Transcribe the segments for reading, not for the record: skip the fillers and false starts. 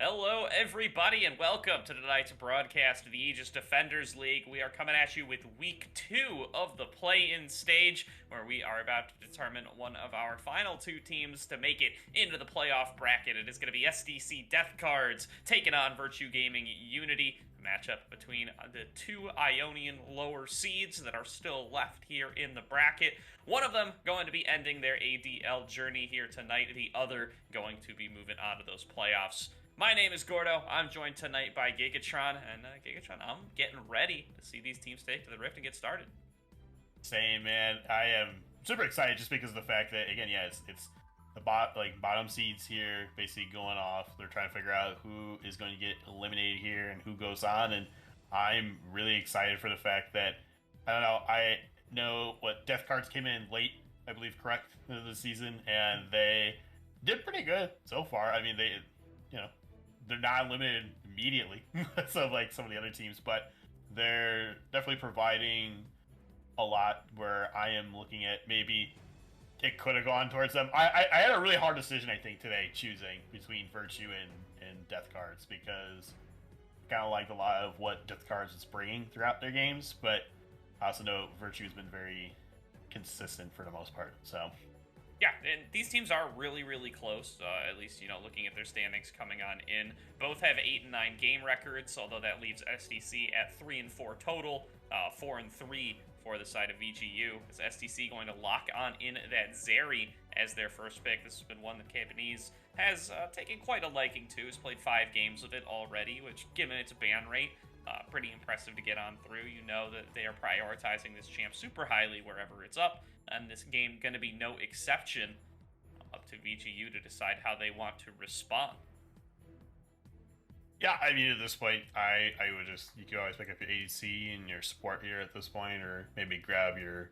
Hello, everybody, and welcome to tonight's broadcast of the Aegis Defenders League. We are coming at you with week 2 of the play-in stage, where we are about to determine one of our final two teams to make it into the playoff bracket. It is going to be SDC Death Cards taking on Virtue Gaming Unity, a matchup between the two Ionian lower seeds that are still left here in the bracket. One of them going to be ending their ADL journey here tonight, the other going to be moving on to those playoffs. My name is Gordo. I'm joined tonight by Gigatron, and Gigatron, I'm getting ready to see these teams take to the Rift and get started. Same, man. I am super excited just because of the fact that, again, yeah, it's the bottom seeds here basically going off. They're trying to figure out who is going to get eliminated here and who goes on, and I'm really excited for the fact that I don't know. I know what Death Cards came in late, I believe, correct, into the season, and they did pretty good so far. I mean, you know, they're not eliminated immediately, so like some of the other teams, but they're definitely providing a lot where I am looking at maybe it could have gone towards them. I had a really hard decision, I think, today choosing between Virtue and Death Cards because I kind of liked a lot of what Death Cards is bringing throughout their games, but I also know Virtue has been very consistent for the most part, so. Yeah, and these teams are really, really close, at least, looking at their standings coming on in. Both have 8 and 9 game records, although that leaves SDC at 3 and 4 total, 4 and 3 for the side of VGU. Is SDC going to lock on in that Zeri as their first pick? This has been one that Cabanese has taken quite a liking to. Has played 5 games of it already, which, given its ban rate, pretty impressive to get on through. You know that they are prioritizing this champ super highly wherever it's up, and this game going to be no exception. Up to VGU to decide how they want to respond. Yeah, I mean, at this point, I would just, you could always pick up your ADC and your support here at this point, or maybe grab your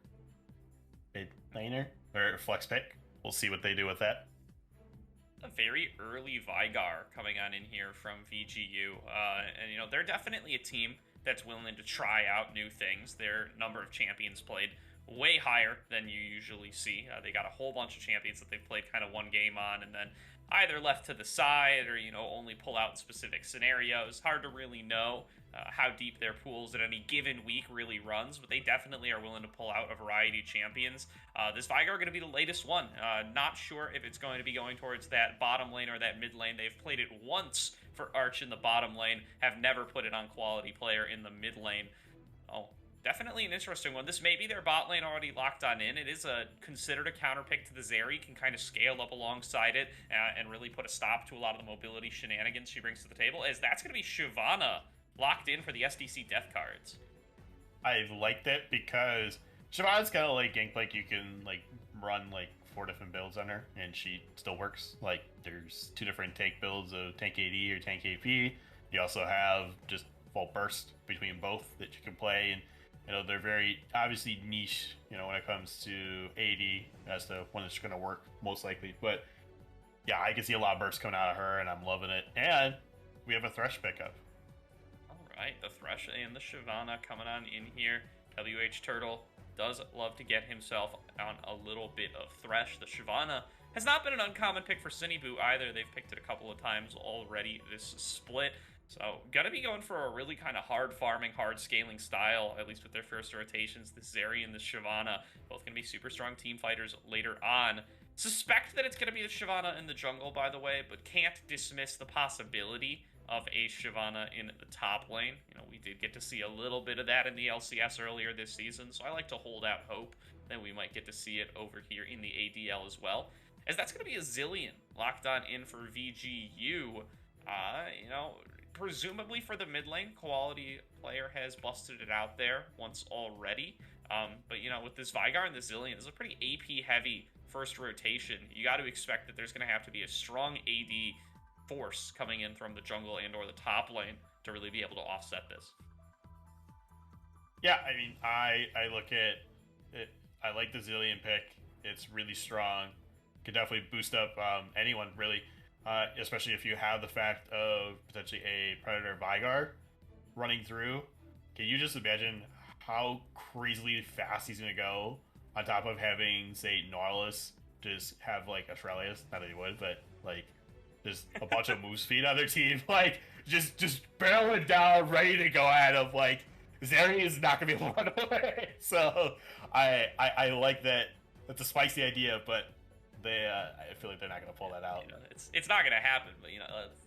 mid laner or flex pick. We'll see what they do with that. A very early Vigar coming on in here from VGU. And they're definitely a team that's willing to try out new things. Their number of champions played way higher than you usually see. They got a whole bunch of champions that they've played kind of one game on and then either left to the side or, only pull out specific scenarios. Hard to really know how deep their pools at any given week really runs, but they definitely are willing to pull out a variety of champions. This Vigar going to be the latest one. Not sure if it's going to be going towards that bottom lane or that mid lane. They've played it once for Arch in the bottom lane, have never put it on quality player in the mid lane. Oh, definitely an interesting one. This may be their bot lane already locked on in. It is considered a counter pick to the Zeri. Can kind of scale up alongside it and really put a stop to a lot of the mobility shenanigans she brings to the table, as that's going to be Shyvana locked in for the SDC Death Cards. I liked it because Shyvana's kind of like Gangplank. You can like run like 4 different builds on her and she still works. Like there's 2 different tank builds of tank AD or tank AP. You also have just full burst between both that you can play, and they're very obviously niche, when it comes to AD as to when it's going to work most likely. But yeah, I can see a lot of bursts coming out of her, and I'm loving it. And we have a Thresh pickup. All right, the Thresh and the Shyvana coming on in here. WH Turtle does love to get himself on a little bit of Thresh. The Shyvana has not been an uncommon pick for Cineboo either. They've picked it a couple of times already this split. So, gonna be going for a really kind of hard farming, hard scaling style, at least with their first rotations. The Zeri and the Shyvana, both gonna be super strong team fighters later on. Suspect that it's gonna be the Shyvana in the jungle, by the way, but can't dismiss the possibility of a Shyvana in the top lane. We did get to see a little bit of that in the LCS earlier this season, so I like to hold out hope that we might get to see it over here in the ADL as well, as that's gonna be a Zilean locked on in for VGU. Presumably for the mid lane, quality player has busted it out there once already. But with this Vigar and the Zilean, this is a pretty AP heavy first rotation. You got to expect that there's going to have to be a strong AD force coming in from the jungle and or the top lane to really be able to offset this. Yeah, I mean, I look at it. I like the Zilean pick. It's really strong. Could definitely boost up anyone really. Especially if you have the fact of potentially a Predator Vigar running through. Can you just imagine how crazily fast he's going to go on top of having, say, Nautilus just have like Aurelius? Not that he would, but like just a bunch of moose feet on their team, like just barreling down, ready to go at him. Like Zeri is not gonna be able to run away. So I like that. That's a spicy idea, but I feel like they're not gonna pull that out. You know, it's not gonna happen, but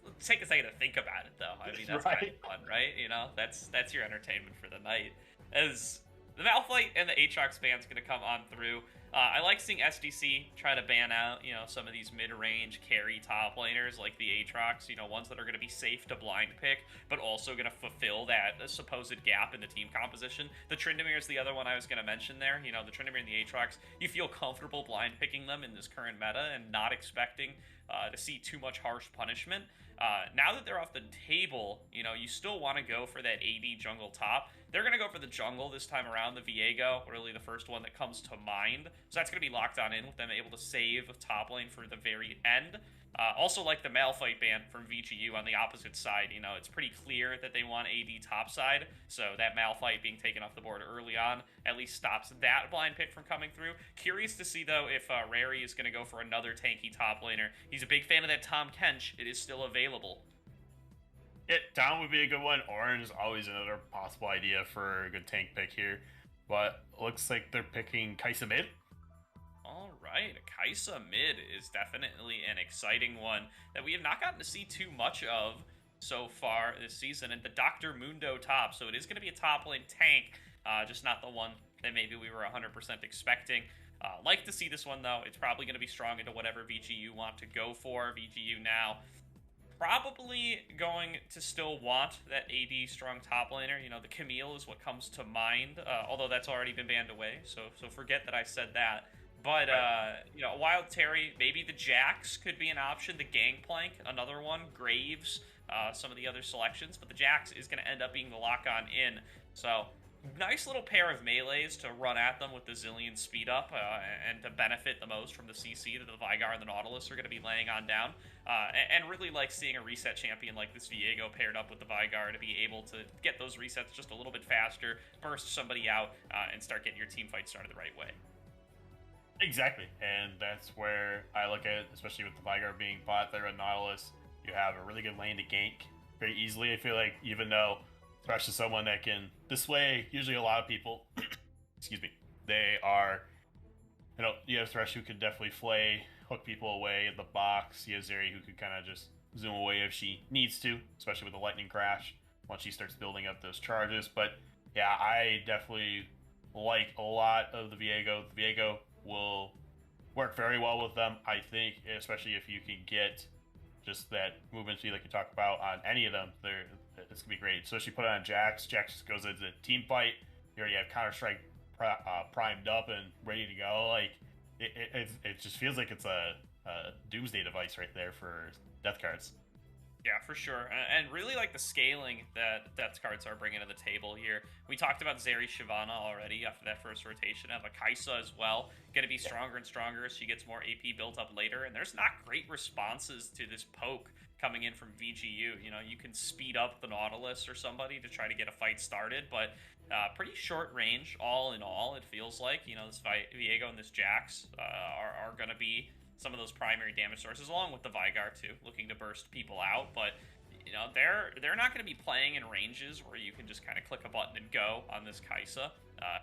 let's take a second to think about it, though. I mean, that's Right. kind of fun, right? That's your entertainment for the night. As the Malphite and the Aatrox band's gonna come on through. I like seeing SDC try to ban out, some of these mid-range carry top laners like the Aatrox, ones that are going to be safe to blind pick, but also going to fulfill that supposed gap in the team composition. The Tryndamere is the other one I was going to mention there. The Tryndamere and the Aatrox, you feel comfortable blind picking them in this current meta and not expecting to see too much harsh punishment. Now that they're off the table, you still want to go for that AD jungle top. They're going to go for the jungle this time around, the Viego, really the first one that comes to mind. So that's going to be locked on in with them able to save top lane for the very end. Also like the Malphite ban from VGU on the opposite side, it's pretty clear that they want AD top side, so that Malphite being taken off the board early on at least stops that blind pick from coming through. Curious to see, though, if Rary is going to go for another tanky top laner. He's a big fan of that Tom Kench. It is still available. Yeah, Tom would be a good one. Orange is always another possible idea for a good tank pick here, but looks like they're picking Kai'Sa mid. All right, Kai'Sa mid is definitely an exciting one that we have not gotten to see too much of so far this season. And the Dr. Mundo top, so it is going to be a top lane tank, just not the one that maybe we were 100% expecting. Like to see this one, though. It's probably going to be strong into whatever VGU want to go for. VGU now probably going to still want that AD strong top laner. The Camille is what comes to mind, although that's already been banned away, so forget that I said that. But, Wild Terry, maybe the Jax could be an option. The Gangplank, another one. Graves, some of the other selections. But the Jax is going to end up being the lock-on in. So, nice little pair of melees to run at them with the Zillion speed up and to benefit the most from the CC that the Veigar and the Nautilus are going to be laying on down. And really like seeing a reset champion like this Viego paired up with the Veigar to be able to get those resets just a little bit faster, burst somebody out, and start getting your team fight started the right way. Exactly, and that's where I look at it, especially with the Veigar being bought there at Nautilus. You have a really good lane to gank very easily. I feel like, even though, especially someone that can dissuade usually a lot of people, excuse me, they are, you have Thresh who can definitely flay, hook people away in the box. You have Zeri who could kind of just zoom away if she needs to, especially with the lightning crash once she starts building up those charges. But yeah, I definitely like a lot of the Viego. The Viego will work very well with them, I think, especially if you can get just that movement speed like you talked about on any of them. It's gonna be great. So she put it on Jax. Jax just goes into team fight. You already have Counter-Strike primed up and ready to go. Like it just feels like it's a doomsday device right there for death cards. Yeah, for sure. And really like the scaling that Death cards are bringing to the table here. We talked about Zeri Shyvana already after that first rotation. Have a Kai'Sa as well. Going to be stronger and stronger as she gets more AP built up later. And there's not great responses to this poke coming in from VGU. You can speed up the Nautilus or somebody to try to get a fight started, but pretty short range all in all, it feels like. This Viego and this Jax are going to be some of those primary damage sources, along with the Veigar too, looking to burst people out. But they're not going to be playing in ranges where you can just kind of click a button and go on this Kai'Sa.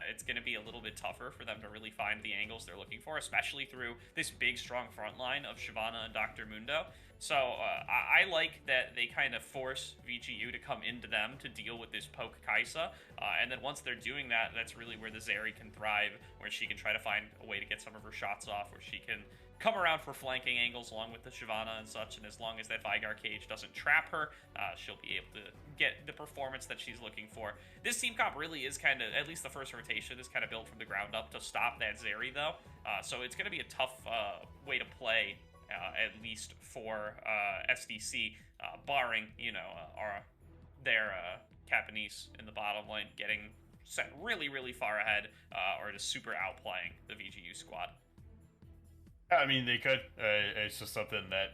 It's going to be a little bit tougher for them to really find the angles they're looking for, especially through this big, strong front line of Shyvana and Dr. Mundo. So I like that they kind of force VGU to come into them to deal with this poke Kai'Sa. And then once they're doing that, that's really where the Zeri can thrive, where she can try to find a way to get some of her shots off, where she can come around for flanking angles along with the Shyvana and such, and as long as that Veigar cage doesn't trap her, she'll be able to get the performance that she's looking for. This team comp really is kind of, at least the first rotation, is kind of built from the ground up to stop that Zeri, though. So it's going to be a tough way to play, at least for SDC, barring, their Capanese in the bottom lane getting set really, really far ahead, or just super outplaying the VGU squad. I mean, they could. It's just something that,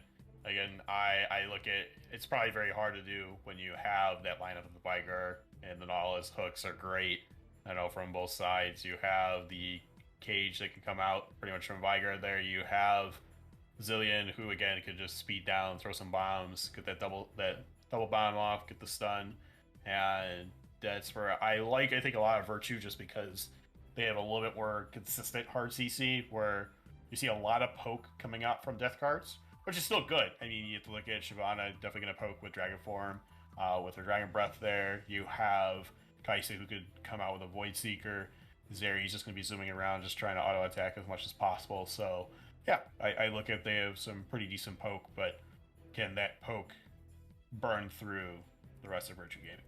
again, I look at. It's probably very hard to do when you have that lineup of the Veigar and the Nautilus. Hooks are great. I know from both sides. You have the cage that can come out pretty much from Veigar there. You have Zillion, who again could just speed down, throw some bombs, get that double bomb off, get the stun, and that's where I think a lot of Virtue just because they have a little bit more consistent hard CC where you see a lot of poke coming out from death cards, which is still good. I mean, you have to look at Shyvana definitely going to poke with Dragon Form, with her Dragon Breath there. You have Kaisa who could come out with a Void Seeker. Zeri's just going to be zooming around, just trying to auto attack as much as possible. So yeah, I look at they have some pretty decent poke, but can that poke burn through the rest of Virtue Gaming?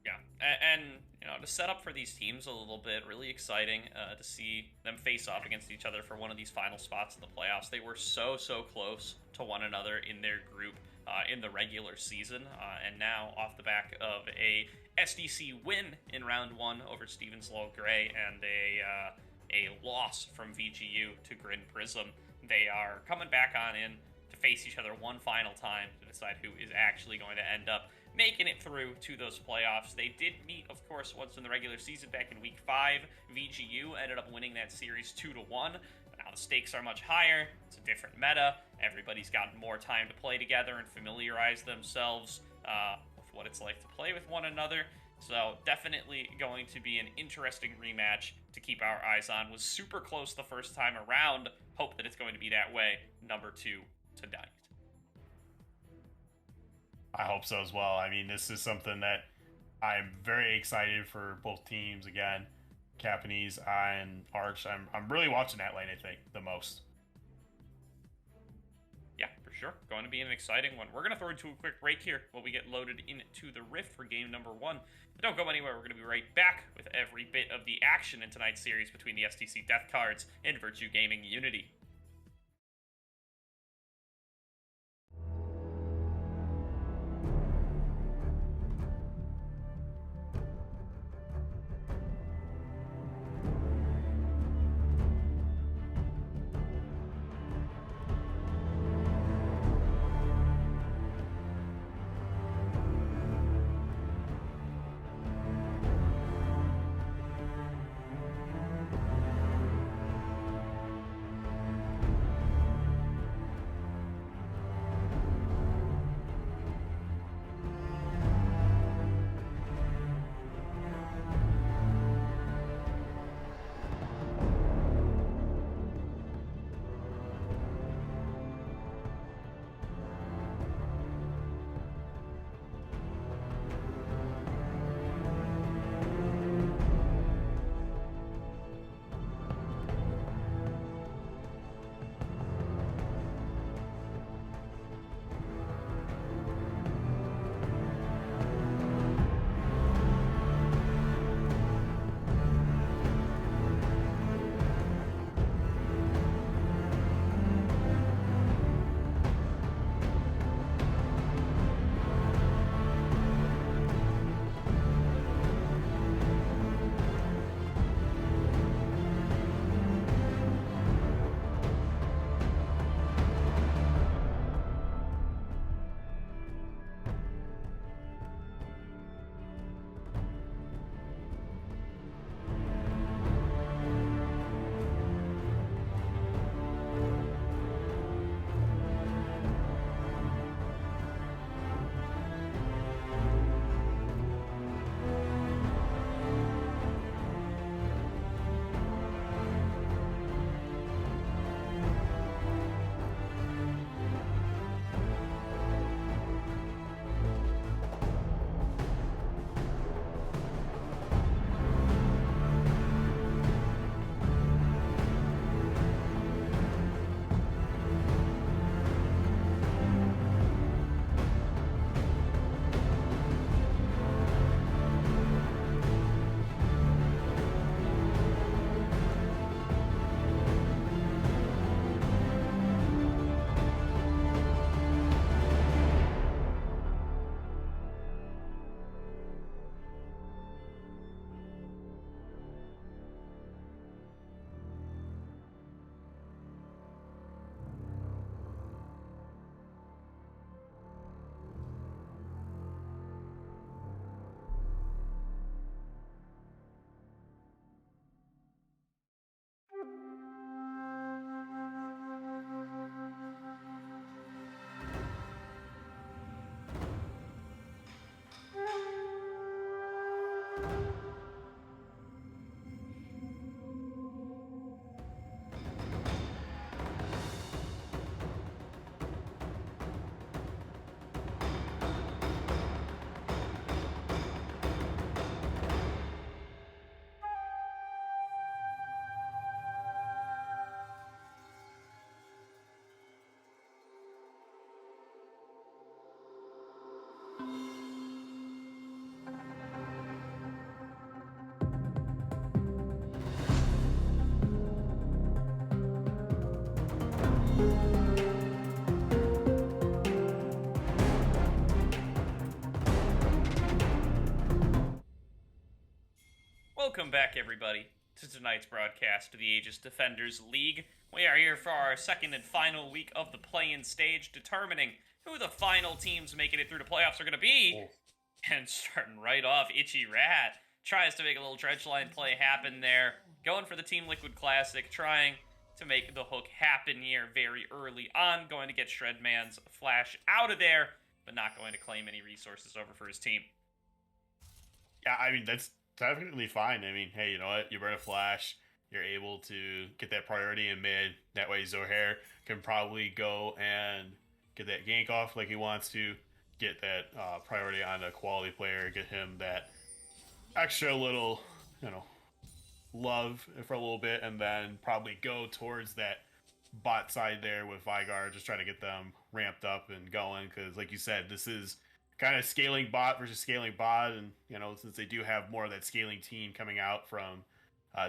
Yeah, and to set up for these teams a little bit, really exciting to see them face off against each other for one of these final spots in the playoffs. They were so close to one another in their group in the regular season, and now off the back of a SDC win in round one over Stevens Law Gray and a loss from VGU to Grin Prism, they are coming back on in to face each other one final time to decide who is actually going to end up making it through to those playoffs. They did meet, of course, once in the regular season back in Week 5. VGU ended up winning that series 2-1. Now the stakes are much higher. It's a different meta. Everybody's gotten more time to play together and familiarize themselves with what it's like to play with one another. So definitely going to be an interesting rematch to keep our eyes on. Was super close the first time around. Hope that it's going to be that way number 2 tonight. I hope so as well. I mean, this is something that I'm very excited for both teams. Again, Japanese and Arch. I'm really watching that lane, I think, the most. Yeah, for sure. Going to be an exciting one. We're going to throw into a quick break here while we get loaded into the Rift for game number 1. But don't go anywhere. We're going to be right back with every bit of the action in tonight's series between the SDC Death Cards and Virtue Gaming Unity. Welcome back, everybody, to tonight's broadcast of the Aegis Defenders League. We are here for our second and final week of the play-in stage, determining who the final teams making it through the playoffs are going to be. And starting right off, Itchy Rat tries to make a little dredge line play happen there, going for the Team Liquid Classic, trying to make the hook happen here very early on, going to get Shredman's flash out of there, but not going to claim any resources over for his team. Yeah, I mean, that's definitely fine. I mean, hey, you know what? You burn a flash, you're able to get that priority in mid. That way Zohair can probably go and get that gank off like he wants to, get that priority on a quality player, get him that extra little, love for a little bit, and then probably go towards that bot side there with Vygar, just trying to get them ramped up and going, because like you said, this is kind of scaling bot versus scaling bot, and since they do have more of that scaling team coming out from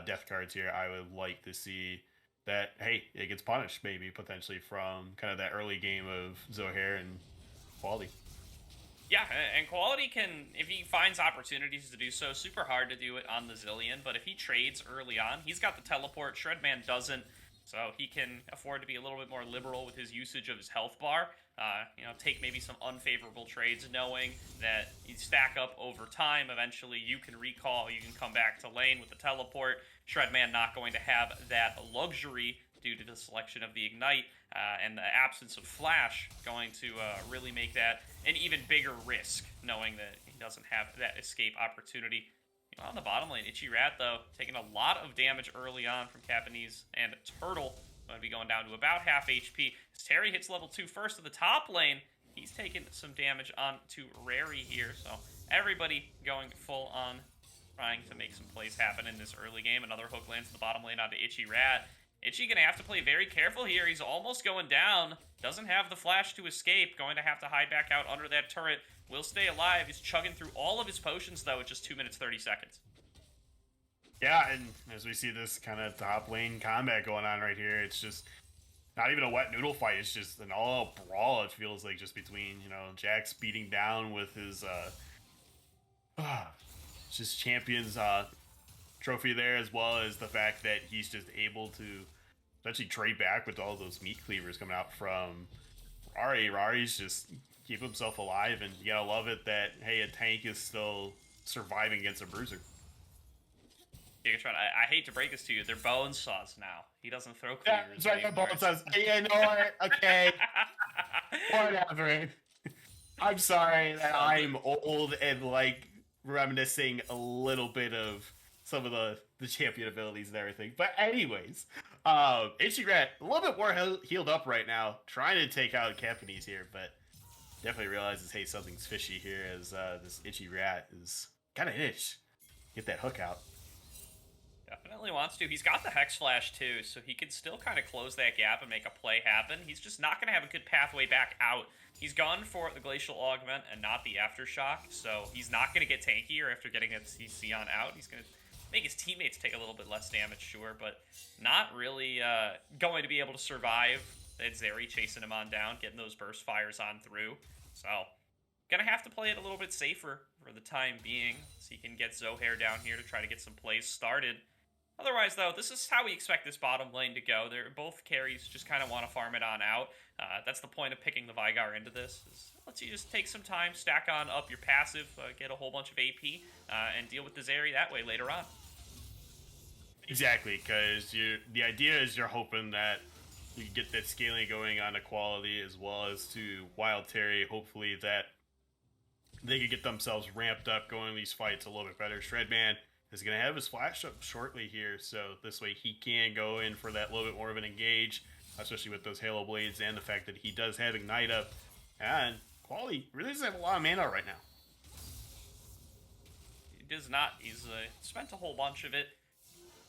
death cards here, I would like to see that, hey, it gets punished maybe potentially from kind of that early game of Zohair and quality. Yeah, and quality can, if he finds opportunities to do so, super hard to do it on the Zillion, but if he trades early on, he's got the teleport, Shredman doesn't, so he can afford to be a little bit more liberal with his usage of his health bar. Take maybe some unfavorable trades, knowing that you stack up over time. Eventually, you can recall, you can come back to lane with the teleport. Shredman not going to have that luxury due to the selection of the Ignite and the absence of Flash, going to really make that an even bigger risk, knowing that he doesn't have that escape opportunity. On the bottom lane, Itchy Rat, though, taking a lot of damage early on from Capanese and Turtle. Going to be going down to about half HP. As Terry hits level 2 first to the top lane, he's taking some damage on to Rary here. So everybody going full on, trying to make some plays happen in this early game. Another hook lands in the bottom lane onto Itchy Rat. Itchy going to have to play very careful here. He's almost going down. Doesn't have the flash to escape. Going to have to hide back out under that turret. Will stay alive. He's chugging through all of his potions, though, at just 2 minutes, 30 seconds. Yeah, and as we see this kind of top lane combat going on right here, it's just not even a wet noodle fight. It's just an all-out brawl, it feels like, just between, Jax beating down with his just champions trophy there, as well as the fact that he's just able to essentially trade back with all those meat cleavers coming out from Rary. Rary's just keep himself alive, and you gotta love it that, hey, a tank is still surviving against a bruiser. Gigatron, I hate to break this to you, they're bone saws now. He doesn't throw cleavers. Yeah, that's right, bone saws. Yeah, no, okay. Whatever. I'm sorry that I'm old and, reminiscing a little bit of some of the champion abilities and everything. But anyways, Itchy Rat, a little bit more healed up right now, trying to take out Capanese here, but definitely realizes, hey, something's fishy here, as this Itchy Rat is kind of itch. Get that hook out. Definitely wants to. He's got the Hex Flash, too, so he can still kind of close that gap and make a play happen. He's just not going to have a good pathway back out. He's gone for the Glacial Augment and not the Aftershock, so he's not going to get tankier after getting that CC on out. He's going to make his teammates take a little bit less damage, sure, but not really going to be able to survive that Zeri chasing him on down, getting those burst fires on through. So, gonna have to play it a little bit safer for the time being, so he can get Zohair down here to try to get some plays started. Otherwise, though, this is how we expect this bottom lane to go. They're both carries just kind of want to farm it on out. That's the point of picking the Vygar into this. Lets you just take some time, stack on up your passive, get a whole bunch of AP, and deal with the Zeri that way later on. Exactly, because the idea is you're hoping that you can get that scaling going on equality, as well as to Wild Terry, hopefully that they could get themselves ramped up going these fights a little bit better. Shredman is going to have his flash up shortly here, so this way he can go in for that little bit more of an engage, especially with those Halo Blades and the fact that he does have Ignite up, and quality really doesn't have a lot of mana right now. He does not. He's spent a whole bunch of it.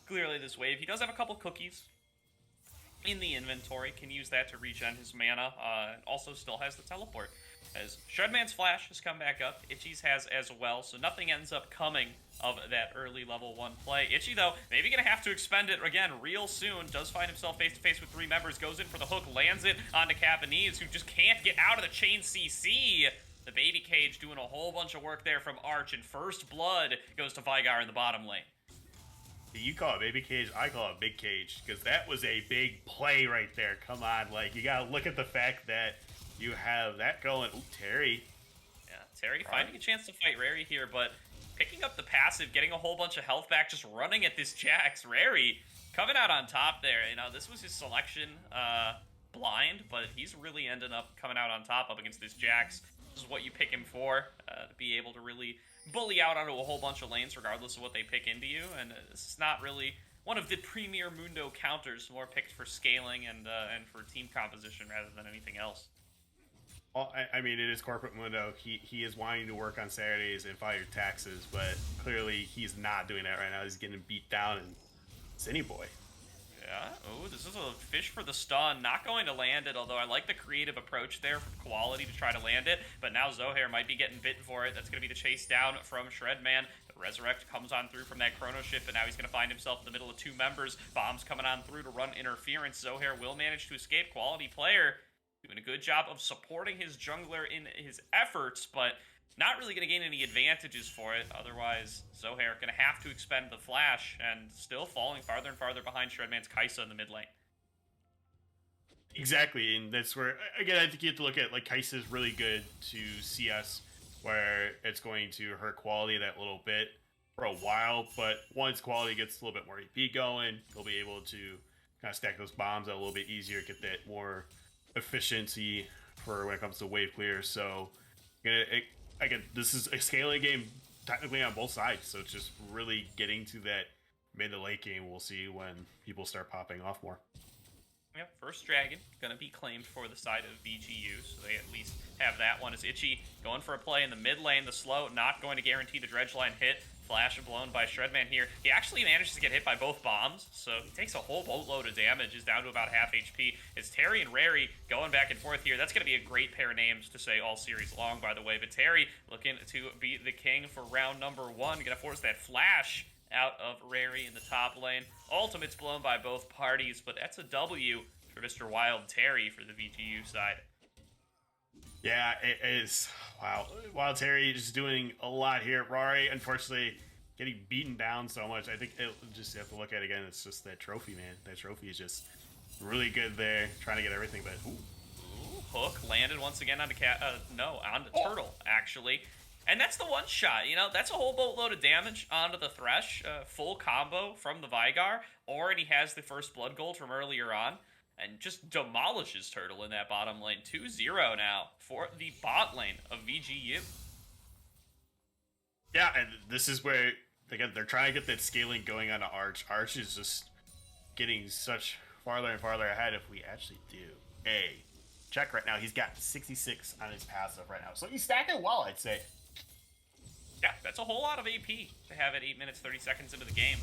Clearly this wave. He does have a couple cookies in the inventory, can use that to regen his mana, also still has the teleport. As Shredman's flash has come back up, Itchy's has as well, so nothing ends up coming of that early level 1 play. Itchy, though, maybe gonna have to expend it again real soon, does find himself face-to-face with 3 members, goes in for the hook, lands it onto Capanese, who just can't get out of the chain CC. The baby cage doing a whole bunch of work there from Arch, and first blood goes to Vygar in the bottom lane. You call it baby cage, I call it big cage, because that was a big play right there. Come on, like you gotta look at the fact that you have that going. Ooh, Terry. Yeah, Terry finding a chance to fight Rary here, but picking up the passive, getting a whole bunch of health back, just running at this Jax. Rary coming out on top there. You know, this was his selection blind, but he's really ended up coming out on top up against this Jax. This is what you pick him for, to be able to really bully out onto a whole bunch of lanes regardless of what they pick into you, and this is not really one of the premier Mundo counters, more picked for scaling and for team composition rather than anything else. Well, I mean, it is corporate Mundo. He is wanting to work on Saturdays and file your taxes, but clearly he's not doing that right now. He's getting beat down, and Cine Boy. Yeah. Oh, this is a fish for the stun. Not going to land it, although I like the creative approach there from Quality to try to land it. But now Zohair might be getting bitten for it. That's going to be the chase down from Shredman. The Resurrect comes on through from that Chrono Shift, but now he's going to find himself in the middle of two members. Bombs coming on through to run interference. Zohair will manage to escape. Quality player doing a good job of supporting his jungler in his efforts, but not really going to gain any advantages for it. Otherwise, Zohair going to have to expend the flash and still falling farther and farther behind Shredman's Kai'Sa in the mid lane. Exactly, and that's where, again, I think you have to look at, like, Kai'Sa is really good to CS, where it's going to hurt Quality that little bit for a while, but once Quality gets a little bit more EP going, he'll be able to kind of stack those bombs out a little bit easier, get that more efficiency for when it comes to wave clear. So, again, this is a scaling game technically on both sides, so it's just really getting to that mid to late game. We'll see when people start popping off more. Yep, first dragon gonna be claimed for the side of VGU, so they at least have that one. As Itchy going for a play in the mid lane, the slow not going to guarantee the dredge line hit. Flash blown by Shredman here. He actually manages to get hit by both bombs, so he takes a whole boatload of damage, is down to about half HP. It's Terry and Rary going back and forth here. That's going to be a great pair of names to say all series long, by the way. But Terry looking to be the king for round number one. Going to force that flash out of Rary in the top lane. Ultimate's blown by both parties, but that's a W for Mr. Wild Terry for the VGU side. Yeah, it is. Wow. Wild Terry just doing a lot here. Rari, unfortunately, getting beaten down so much. I think it just have to look at it again. It's just that trophy, man. That trophy is just really good there, trying to get everything. But Hook landed once again on the on the turtle, actually. And that's the one shot, you know, that's a whole boatload of damage onto the Thresh. Full combo from the Vygar. Already has the first blood gold from earlier on. And just demolishes Turtle in that bottom lane. 2-0 now for the bot lane of VGU. Yeah, and this is where, again, they're trying to get that scaling going on to Arch. Arch is just getting such farther and farther ahead. If we actually do a check right now, he's got 66 on his passive right now. So he's stacking well, I'd say. Yeah, that's a whole lot of AP to have at 8 minutes, 30 seconds into the game.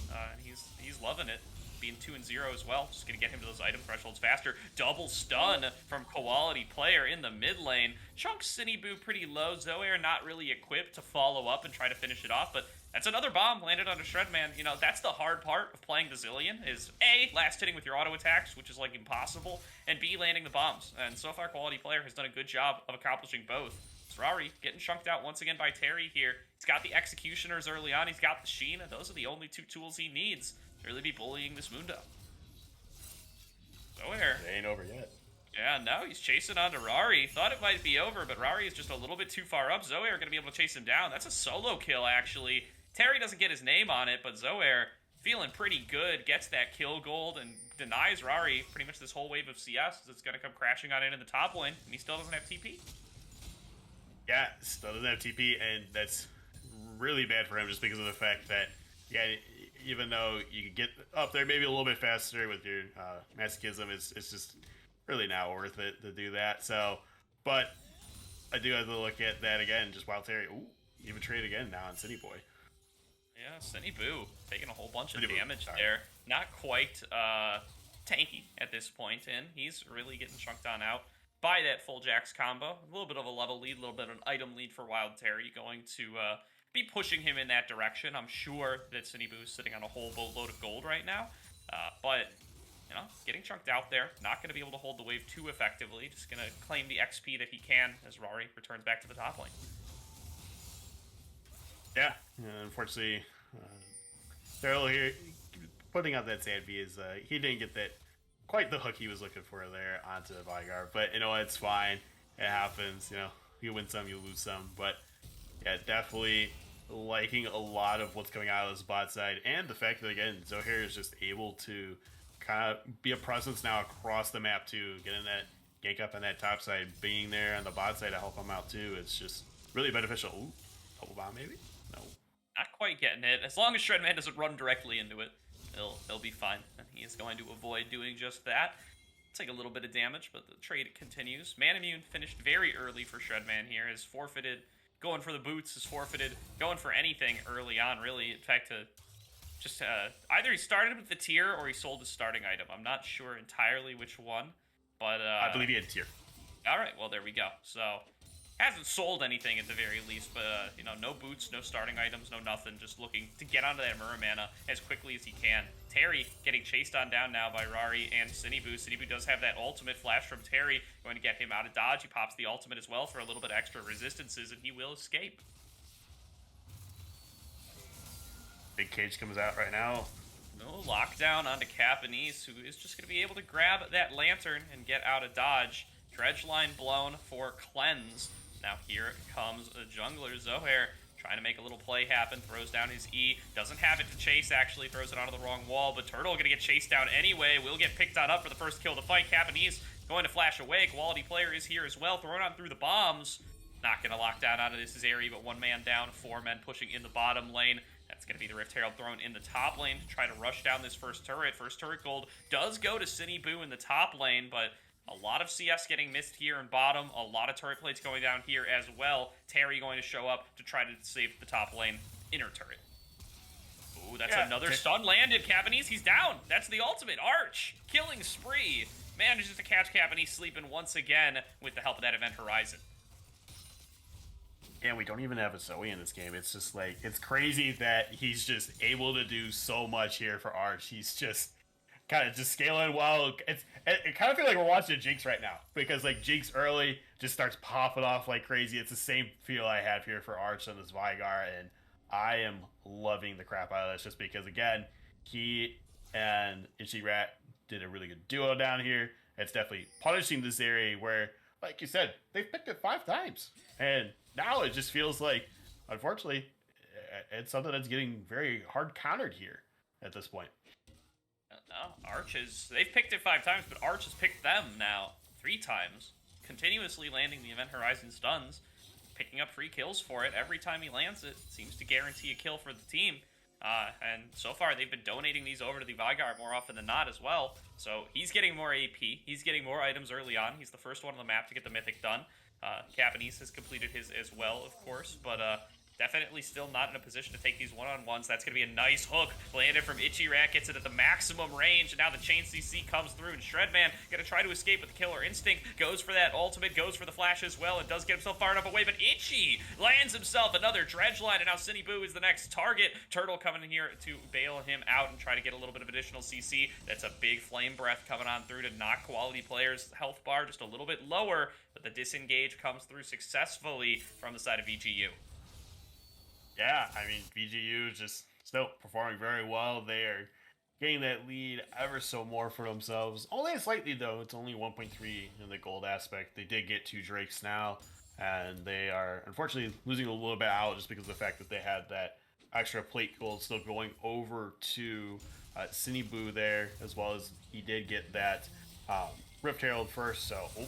He's loving it. Being 2-0 as well, just gonna get him to those item thresholds faster. Double stun from Quality player in the mid lane. Chunk Cineboo pretty low. Zohair not really equipped to follow up and try to finish it off, but that's another bomb landed on a Shredman. You know, that's the hard part of playing the Zillion, is A, last hitting with your auto attacks, which is like impossible, and B, landing the bombs. And so far, Quality player has done a good job of accomplishing both. Rari getting chunked out once again by Terry here. He's got the Executioners early on. He's got the Sheen, and those are the only two tools he needs to really be bullying this Mundo. Zohair. It ain't over yet. Yeah, no, he's chasing onto Rari. Thought it might be over, but Rari is just a little bit too far up. Zohair going to be able to chase him down. That's a solo kill, actually. Terry doesn't get his name on it, but Zohair feeling pretty good. Gets that kill gold and denies Rari pretty much this whole wave of CS. It's going to come crashing on in the top lane, and he still doesn't have TP. Yeah, still doesn't have TP, and that's really bad for him just because of the fact that, yeah, even though you could get up there maybe a little bit faster with your masochism, it's just really not worth it to do that. So, but I do have to look at that again, just Wild Terry. Ooh, even trade again now on City Boy. Yeah, Cineboo taking a whole bunch of damage there. Not quite tanky at this point, and he's really getting chunked on out by that full Jax combo. A little bit of a level lead, a little bit of an item lead for Wild Terry, going to be pushing him in that direction. I'm sure that Cineboo is sitting on a whole boatload of gold right now, but you know, getting chunked out there, not going to be able to hold the wave too effectively, just going to claim the XP that he can as Rari returns back to the top lane. Yeah, unfortunately, Daryl here putting out that sand V is he didn't get that quite the hook he was looking for there onto Vigar. But you know, it's fine. It happens. You know, you win some, you lose some. But yeah, definitely liking a lot of what's coming out of this bot side, and the fact that again Zohair is just able to kind of be a presence now across the map too, getting that gank up on that top side, being there on the bot side to help him out too. It's just really beneficial. Ooh, double bomb maybe? No. Not quite getting it. As long as Shredman doesn't run directly into it, he'll be fine. And he is going to avoid doing just that. Take a little bit of damage, but the trade continues. Manamune finished very early for Shredman here. Is forfeited. Going for the boots is forfeited. Going for anything early on, really. In fact, just either he started with the tier or he sold his starting item. I'm not sure entirely which one, but I believe he had tier. All right, well there we go. So hasn't sold anything at the very least, but you know, no boots, no starting items, no nothing. Just looking to get onto that Muramana as quickly as he can. Terry getting chased on down now by Rari and Cinniboo. Cinniboo does have that ultimate flash from Terry, going to get him out of dodge. He pops the ultimate as well for a little bit extra resistances, and he will escape. Big Cage comes out right now. No lockdown onto Capanese, who is just going to be able to grab that lantern and get out of dodge. Dredge line blown for cleanse. Now here comes a jungler, Zohair, trying to make a little play happen, throws down his E, doesn't have it to chase actually, throws it onto the wrong wall, but Turtle gonna get chased down anyway, will get picked on up for the first kill of the fight. Capanese going to flash away, Quality Player is here as well, throwing on through the bombs. Not gonna lock down onto this Zeri, but one man down, 4 men pushing in the bottom lane. That's going to be the Rift Herald thrown in the top lane to try to rush down this first turret. First turret gold does go to Cinniboo in the top lane, but a lot of CS getting missed here in bottom. A lot of turret plates going down here as well. Terry going to show up to try to save the top lane inner turret. Ooh, that's another stun landed. Capanese, he's down. That's the ultimate. Arch, killing spree. Manages to catch Capanese sleeping once again with the help of that Event Horizon. And we don't even have a Zoe in this game. It's just like, it's crazy that he's just able to do so much here for Arch. He's just kind of just scaling well. It kind of feel like we're watching a Jinx right now, because like Jinx early just starts popping off like crazy. It's the same feel I have here for Arch and this Vigar, and I am loving the crap out of this just because, again, he and Itchy Rat did a really good duo down here. It's definitely punishing this area where, like you said, they've picked it 5 times. And now it just feels like, unfortunately, it's something that's getting very hard countered here at this point. No, Arch is... They've picked it 5 times, but Arch has picked them now 3 times. Continuously landing the Event Horizon stuns. Picking up free kills for it. Every time he lands it, seems to guarantee a kill for the team. And so far, they've been donating these over to the Vigar more often than not as well. So he's getting more AP. He's getting more items early on. He's the first one on the map to get the Mythic done. Capanese has completed his as well, of course, but definitely still not in a position to take these one-on-ones. That's going to be a nice hook. Landed from Itchy Rat, gets it at the maximum range, and now the Chain CC comes through, and Shredman going to try to escape with the Killer Instinct. Goes for that ultimate, goes for the flash as well, and does get himself far enough away, but Itchy lands himself another Dredge line, and now Cinniboo is the next target. Turtle coming in here to bail him out and try to get a little bit of additional CC. That's a big Flame Breath coming on through to knock Quality Player's health bar just a little bit lower, but the disengage comes through successfully from the side of VGU. Yeah, I mean, VGU is just still performing very well. They are getting that lead ever so more for themselves. Only slightly, though. It's only 1.3 in the gold aspect. They did get 2 Drakes now, and they are, unfortunately, losing a little bit out just because of the fact that they had that extra plate gold still going over to Cinniboo there, as well as he did get that Rift Herald first, so... Oh.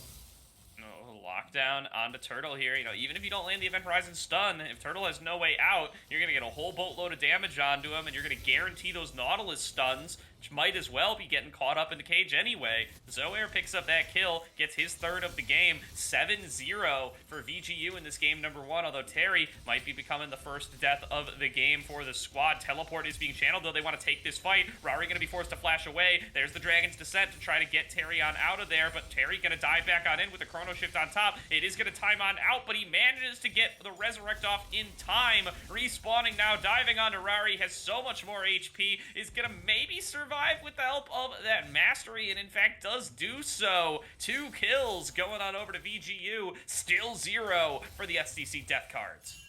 Lockdown onto Turtle here. You know, even if you don't land the Event Horizon stun, if Turtle has no way out, you're going to get a whole boatload of damage onto him, and you're going to guarantee those Nautilus stuns, which might as well be getting caught up in the cage anyway. Zohair picks up that kill, gets his 3rd of the game, 7-0 for VGU in this game number 1, although Terry might be becoming the first death of the game for the squad. Teleport is being channeled, though they want to take this fight. Rari going to be forced to flash away. There's the Dragon's Descent to try to get Terry on out of there, but Terry going to dive back on in with a Chrono Shift on top. It is going to time on out, but he manages to get the Resurrect off in time. Respawning now, diving onto Rari, has so much more HP, is going to maybe survive with the help of that Mastery, and in fact does do so. 2 kills going on over to VGU, still 0 for the SDC death cards.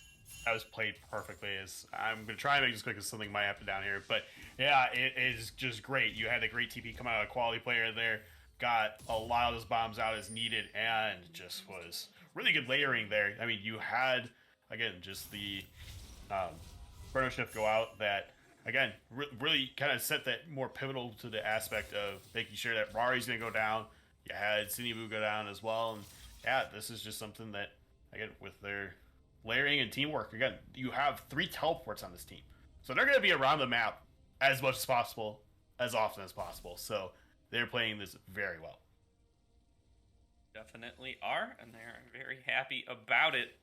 that was played perfectly. I'm gonna try and make this quick as something might happen down here, but yeah, it is just great. You had a great TP come out, a quality player there, got a lot of those bombs out as needed, and just was really good layering there. I mean, you had again just the Chrono Shift go out that again really kind of set that more pivotal to the aspect of making sure that Rari's gonna go down. You had Sinibu go down as well, and yeah, this is just something that again with their layering and teamwork. Again, you have 3 teleports on this team, so they're going to be around the map as much as possible, as often as possible. So they're playing this very well. Definitely are, and they're very happy about it.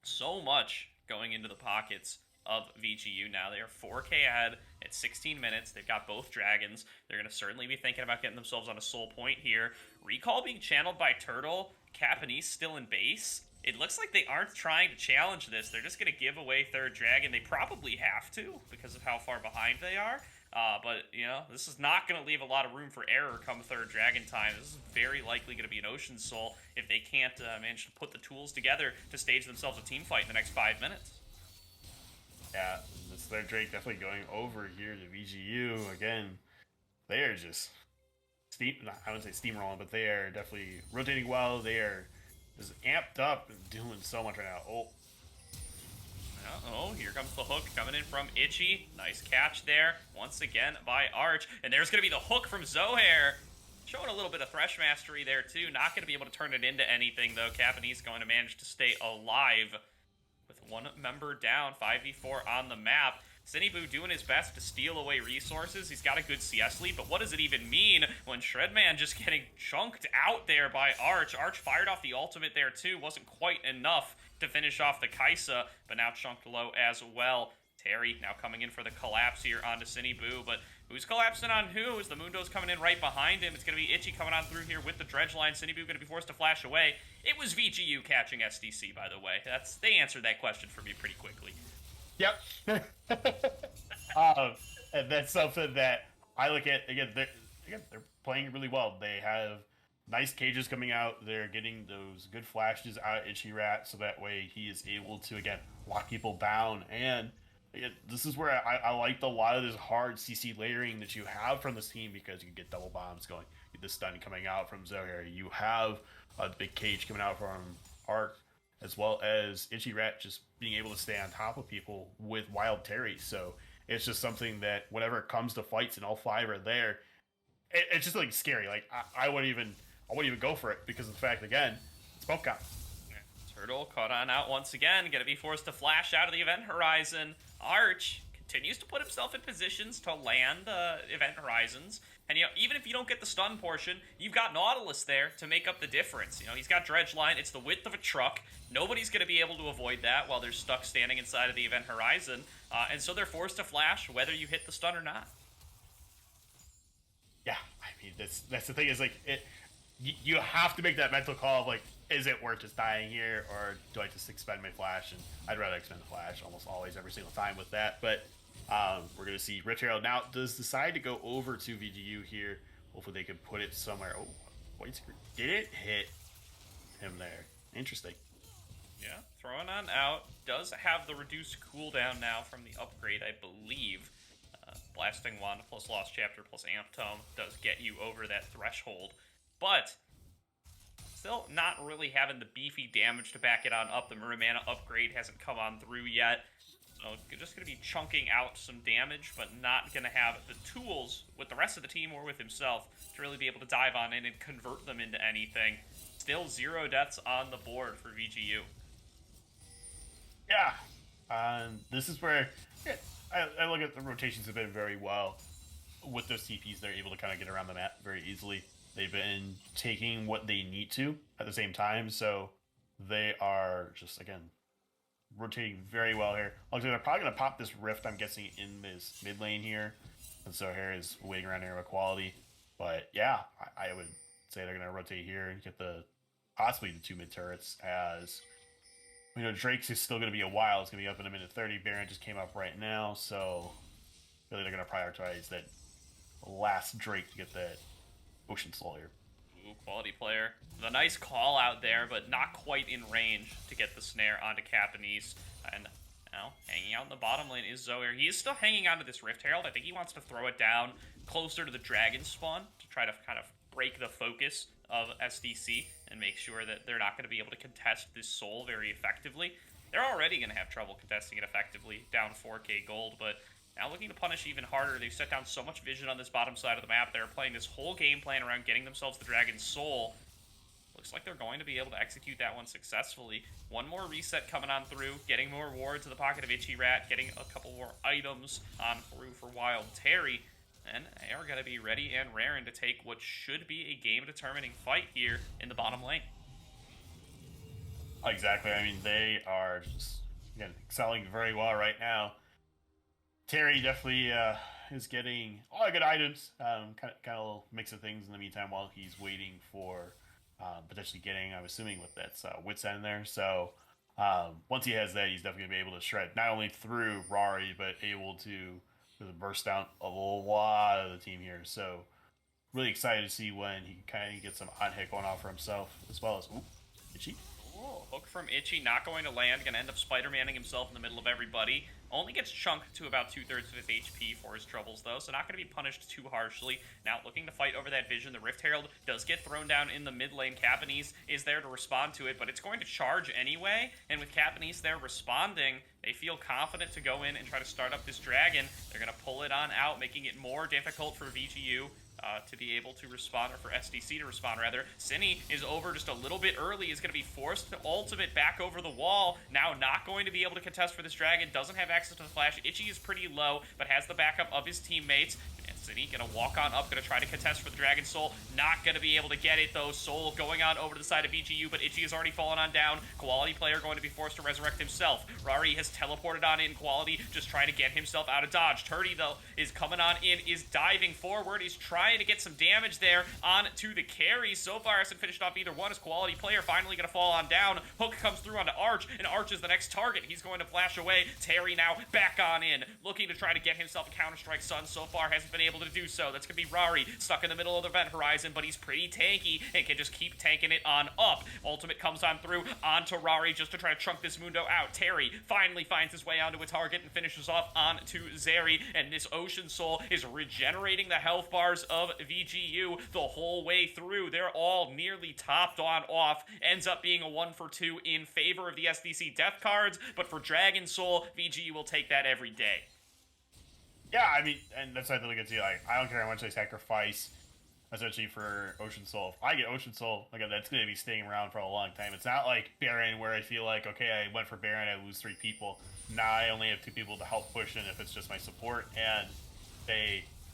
So much going into the pockets of VGU now. They are 4K ahead at 16 minutes. They've got both dragons. They're going to certainly be thinking about getting themselves on a soul point here. Recall being channeled by Turtle. Capanese still in base. It looks like they aren't trying to challenge this. They're just going to give away third dragon. They probably have to because of how far behind they are. But, you know, this is not going to leave a lot of room for error come third dragon time. This is very likely going to be an Ocean Soul if they can't manage to put the tools together to stage themselves a team fight in the next 5 minutes. Yeah, this third Drake definitely going over here to VGU. Again, they are just I wouldn't say steamrolling, but they are definitely rotating well. They are just amped up and doing so much right now. Oh, here comes the hook coming in from Itchy. Nice catch there, once again by Arch. And there's going to be the hook from Zohair. Showing a little bit of Thresh mastery there, too. Not going to be able to turn it into anything, though. Capanese going to manage to stay alive with one member down, 5v4 on the map. Sinibu doing his best to steal away resources. He's got a good CS lead, but what does it even mean when Shredman just getting chunked out there by Arch? Arch fired off the ultimate there too. Wasn't quite enough to finish off the Kaisa, but now chunked low as well. Terry now coming in for the collapse here onto Sinibu, but who's collapsing on who? As the Mundo's coming in right behind him. It's going to be Itchy coming on through here with the dredge line. Sinibu going to be forced to flash away. It was VGU catching SDC, by the way. They answered that question for me pretty quickly. Yep. And that's something that I look at. Again, they're playing really well. They have nice cages coming out. They're getting those good flashes out of Itchy Rat, so that way he is able to, again, lock people down. And again, this is where I liked a lot of this hard CC layering that you have from this team, because you get double bombs going. You get the stun coming out from Zohair. You have a big cage coming out from Arc, as well as Itchy Rat just being able to stay on top of people with Wild Terry. So it's just something that whenever it comes to fights and all 5 are there, it's just like scary. Like I wouldn't even go for it because of the fact, again, smoke count. Turtle caught on out once again, gonna be forced to flash out of the event horizon. Arch continues to put himself in positions to land event horizons. And, you know, even if you don't get the stun portion, you've got Nautilus there to make up the difference. You know, he's got Dredge Line. It's the width of a truck. Nobody's going to be able to avoid that while they're stuck standing inside of the event horizon. And so they're forced to flash whether you hit the stun or not. Yeah, I mean, that's the thing is, like, you have to make that mental call of, like, is it worth just dying here, or do I just expend my flash? And I'd rather expend the flash almost always, every single time with that. But we're going to see Rich Herald now does decide to go over to VGU here. Hopefully they can put it somewhere. Oh, white screen. Did it hit him there? Interesting. Yeah, throwing on out. Does have the reduced cooldown now from the upgrade, I believe. Blasting Wand plus Lost Chapter plus Amp Tome does get you over that threshold. But still not really having the beefy damage to back it on up. The Marin Mana upgrade hasn't come on through yet. So just going to be chunking out some damage, but not going to have the tools with the rest of the team or with himself to really be able to dive on in and convert them into anything. Still 0 deaths on the board for VGU. Yeah. This is where I look at the rotations have been very well. With those TPs, they're able to kind of get around the map very easily. They've been taking what they need to at the same time, so they are just, again, rotating very well here. Looks like they're probably going to pop this Rift, I'm guessing, in this mid lane here. And so here is waiting around here with quality. But yeah, I would say they're going to rotate here and get possibly the 2 mid turrets, as you know, Drake's is still going to be a while. It's going to be up in a minute 30. Baron just came up right now, so really they're going to prioritize that last Drake to get that Ocean Soul here. Ooh, quality player. The nice call out there, but not quite in range to get the snare onto Capanese. And now, hanging out in the bottom lane is Zoe. He is still hanging onto this Rift Herald. I think he wants to throw it down closer to the Dragon spawn to try to kind of break the focus of SDC and make sure that they're not going to be able to contest this soul very effectively. They're already going to have trouble contesting it effectively, down 4k gold, but now looking to punish even harder. They've set down so much vision on this bottom side of the map. They're playing this whole game plan around getting themselves the Dragon's Soul. Looks like they're going to be able to execute that one successfully. One more reset coming on through, getting more wards to the pocket of Itchy Rat, getting a couple more items on through for Wild Terry. And they are going to be ready and raring to take what should be a game-determining fight here in the bottom lane. Exactly. I mean, they are just, again, excelling very well right now. Terry definitely is getting a lot of good items. Kind of a little mix of things in the meantime while he's waiting for potentially getting, I'm assuming, with that Wits End there. So once he has that, he's definitely going to be able to shred not only through Rari, but able to burst down a lot of the team here. So really excited to see when he kind of gets some on-hit going off for himself, as well as, ooh, Itchy. Hook from Itchy, not going to land, going to end up Spider-Manning himself in the middle of everybody. Only gets chunked to about 2/3 of his HP for his troubles, though, so not going to be punished too harshly. Now, looking to fight over that vision, the Rift Herald does get thrown down in the mid lane. Capanese is there to respond to it, but it's going to charge anyway, and with Capanese there responding, they feel confident to go in and try to start up this dragon. They're going to pull it on out, making it more difficult for VGU to be able to respond, or for SDC to respond, rather. Cine is over just a little bit early, is going to be forced to ultimate back over the wall. Now not going to be able to contest for this dragon, doesn't have access to the flash. Itchy is pretty low, but has the backup of his teammates. And Cine gonna walk on up, gonna try to contest for the Dragon Soul. Not gonna be able to get it, though. Soul going on over to the side of VGU, but Itchy has already fallen on down. Quality player going to be forced to resurrect himself. Rari has teleported on in. Quality just trying to get himself out of dodge. Turdy, though, is coming on in, is diving forward. He's trying to get some damage there onto the carry. So far, hasn't finished off either one. As Quality player finally gonna fall on down. Hook comes through onto Arch, and Arch is the next target. He's going to flash away. Terry now back on in, looking to try to get himself a Counter-Strike Sun. So far, hasn't been able to do so. That's going to be Rari, stuck in the middle of the event horizon, but he's pretty tanky and can just keep tanking it on up. Ultimate comes on through onto Rari just to try to chunk this Mundo out. Terry finally finds his way onto a target and finishes off onto Zeri, and this Ocean Soul is regenerating the health bars of VGU the whole way through. They're all nearly topped on off. Ends up being a 1-for-2 in favor of the SDC death cards, but for Dragon Soul, VGU will take that every day. Yeah, I mean, and that's what I think it's like, I don't care how much they sacrifice, essentially, for Ocean Soul. If I get Ocean Soul, again, that's going to be staying around for a long time. It's not like Baron, where I feel like, okay, I went for Baron, I lose 3 people. Now I only have 2 people to help push in if it's just my support, and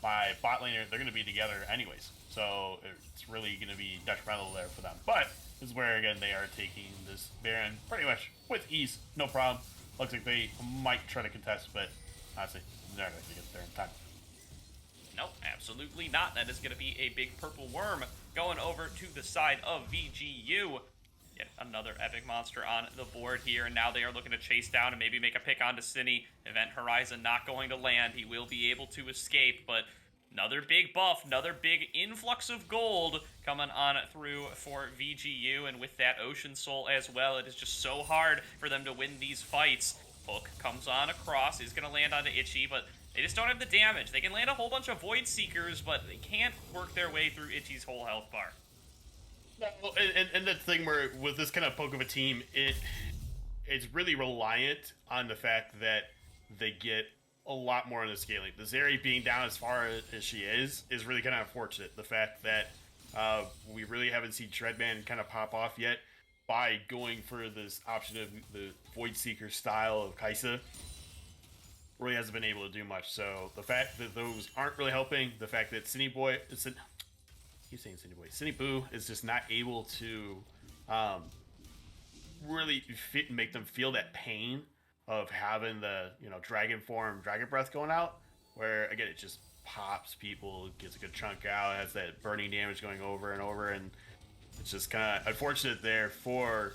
my bot laner, they're going to be together anyways. So it's really going to be detrimental there for them. But this is where, again, they are taking this Baron pretty much with ease, no problem. Looks like they might try to contest, but honestly, they're not going to get there in time. Nope, absolutely not. That is going to be a big purple worm going over to the side of VGU. Yet another epic monster on the board here, and now they are looking to chase down and maybe make a pick onto Cine. Event Horizon not going to land. He will be able to escape, but another big buff, another big influx of gold coming on through for VGU, and with that Ocean Soul as well, it is just so hard for them to win these fights. Hook comes on across, is going to land onto Itchy, but they just don't have the damage. They can land a whole bunch of Void Seekers, but they can't work their way through Itchy's whole health bar. Well, and that thing where, with this kind of poke of a team, it's really reliant on the fact that they get a lot more on the scaling. The Zeri being down as far as she is really kind of unfortunate. The fact that we really haven't seen Shredman kind of pop off yet by going for this option of the Void Seeker style of Kaisa really hasn't been able to do much. So the fact that those aren't really helping, the fact that Cine Boo is just not able to really fit and make them feel that pain of having the dragon form, dragon breath going out, where again it just pops people, gets a good chunk out, has that burning damage going over and over, and it's just kind of unfortunate there for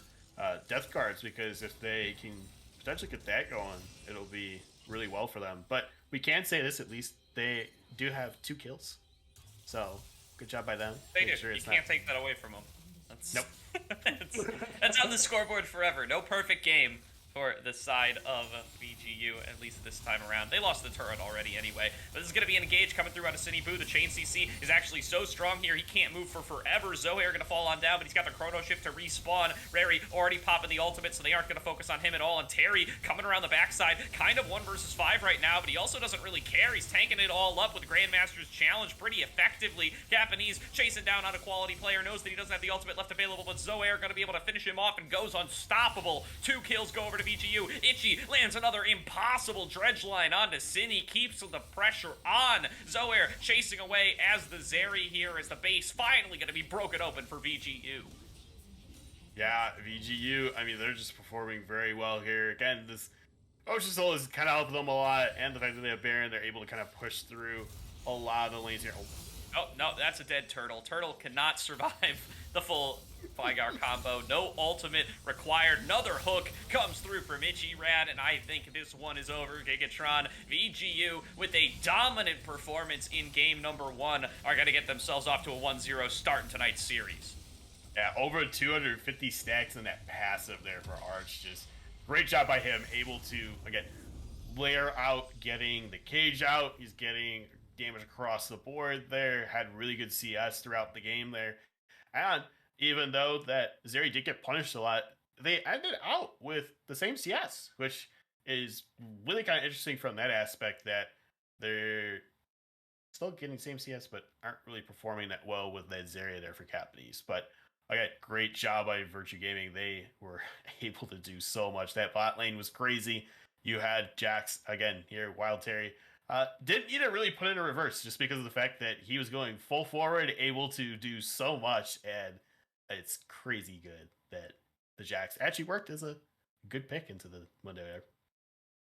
death cards, because if they can potentially get that going, it'll be really well for them. But we can say this, at least they do have 2 kills, so good job by them. They do. Sure You can't take that away from them. That's, Nope. that's on the scoreboard forever. No perfect game for the side of VGU, at least this time around. They lost the turret already anyway. But this is going to be an engage coming through out of Cine Boo. The chain CC is actually so strong here, he can't move for forever. Zohair going to fall on down, but he's got the chrono shift to respawn. Rary already popping the ultimate, so they aren't going to focus on him at all. And Terry coming around the backside, kind of 1 versus 5 right now, but he also doesn't really care. He's tanking it all up with Grandmaster's Challenge pretty effectively. Japanese chasing down on a quality player, knows that he doesn't have the ultimate left available, but Zohair going to be able to finish him off and goes unstoppable. 2 kills go over to VGU. Itchy lands another impossible dredge line onto Cine, keeps the pressure on. Zohair chasing away as the Zeri here, as the base finally going to be broken open for VGU. Yeah, VGU, I mean, they're just performing very well here. Again, this Ocean Soul is kind of helping them a lot, and the fact that they have Baron, they're able to kind of push through a lot of the lanes here. Oh, no, that's a dead Turtle. Turtle cannot survive the full Vygar combo. No ultimate required. Another hook comes through from Itchy Rad, and I think this one is over. Gigatron, VGU, with a dominant performance in game number 1, are going to get themselves off to a 1-0 start in tonight's series. Yeah, over 250 stacks in that passive there for Arch. Just great job by him, able to, again, layer out, getting the cage out. He's getting damage across the board there, had really good CS throughout the game there. And even though that Zeri did get punished a lot, they ended out with the same CS, which is really kind of interesting from that aspect, that they're still getting same CS but aren't really performing that well with that Zeri there for Japanese. But again, great job by Virtue Gaming. They were able to do so much. That bot lane was crazy. You had Jax again here, Wild Terry. Didn't need to really put in a reverse just because of the fact that he was going full forward, able to do so much, and it's crazy good that the Jax actually worked as a good pick into the window there.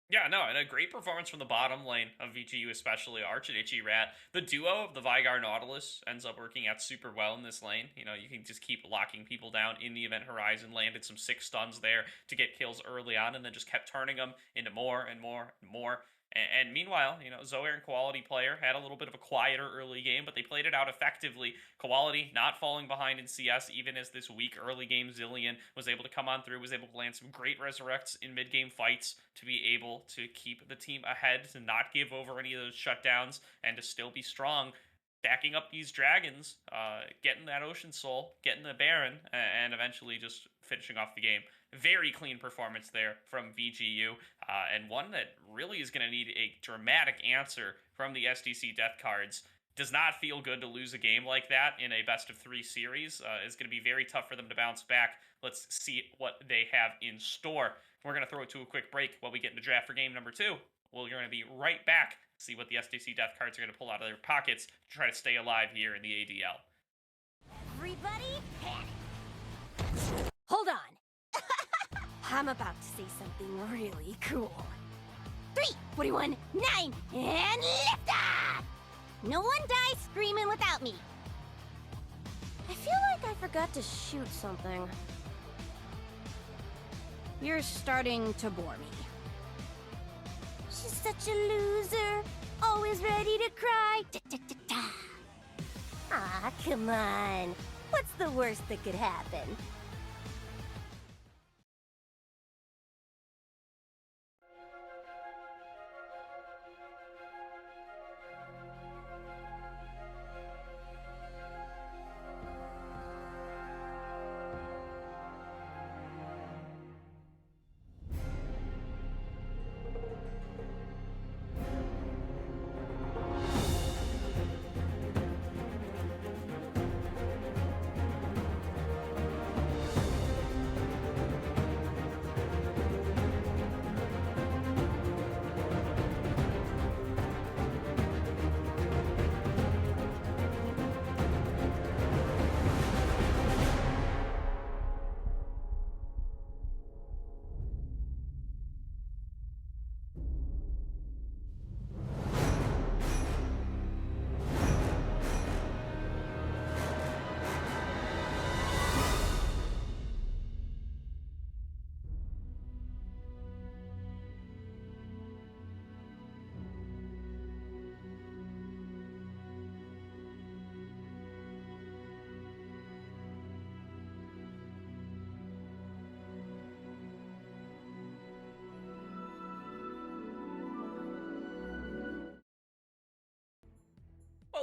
Yeah, no, and a great performance from the bottom lane of VGU, especially Arch and Itchy Rat. The duo of the Vygar Nautilus ends up working out super well in this lane. You know, you can just keep locking people down in the event horizon. Landed some 6 stuns there to get kills early on, and then just kept turning them into more and more and more. And meanwhile, you know, Zohair and Quality player had a little bit of a quieter early game, but they played it out effectively. Quality not falling behind in CS, even as this weak early game Zillion was able to come on through, was able to land some great resurrects in mid-game fights to be able to keep the team ahead, to not give over any of those shutdowns, and to still be strong, backing up these dragons, getting that Ocean Soul, getting the Baron, and eventually just finishing off the game. Very clean performance there from VGU, and one that really is going to need a dramatic answer from the SDC Death Cards. Does not feel good to lose a game like that in a best-of-3 series. It's going to be very tough for them to bounce back. Let's see what they have in store. We're going to throw it to a quick break while we get into draft for game number 2. We're going to be right back to see what the SDC Death Cards are going to pull out of their pockets to try to stay alive here in the ADL. Everybody panic! Hold on. I'm about to say something really cool. 3, 41, 9, and lift off! No one dies screaming without me. I feel like I forgot to shoot something. You're starting to bore me. She's such a loser, always ready to cry. Da-da-da-da. Aw, come on. What's the worst that could happen?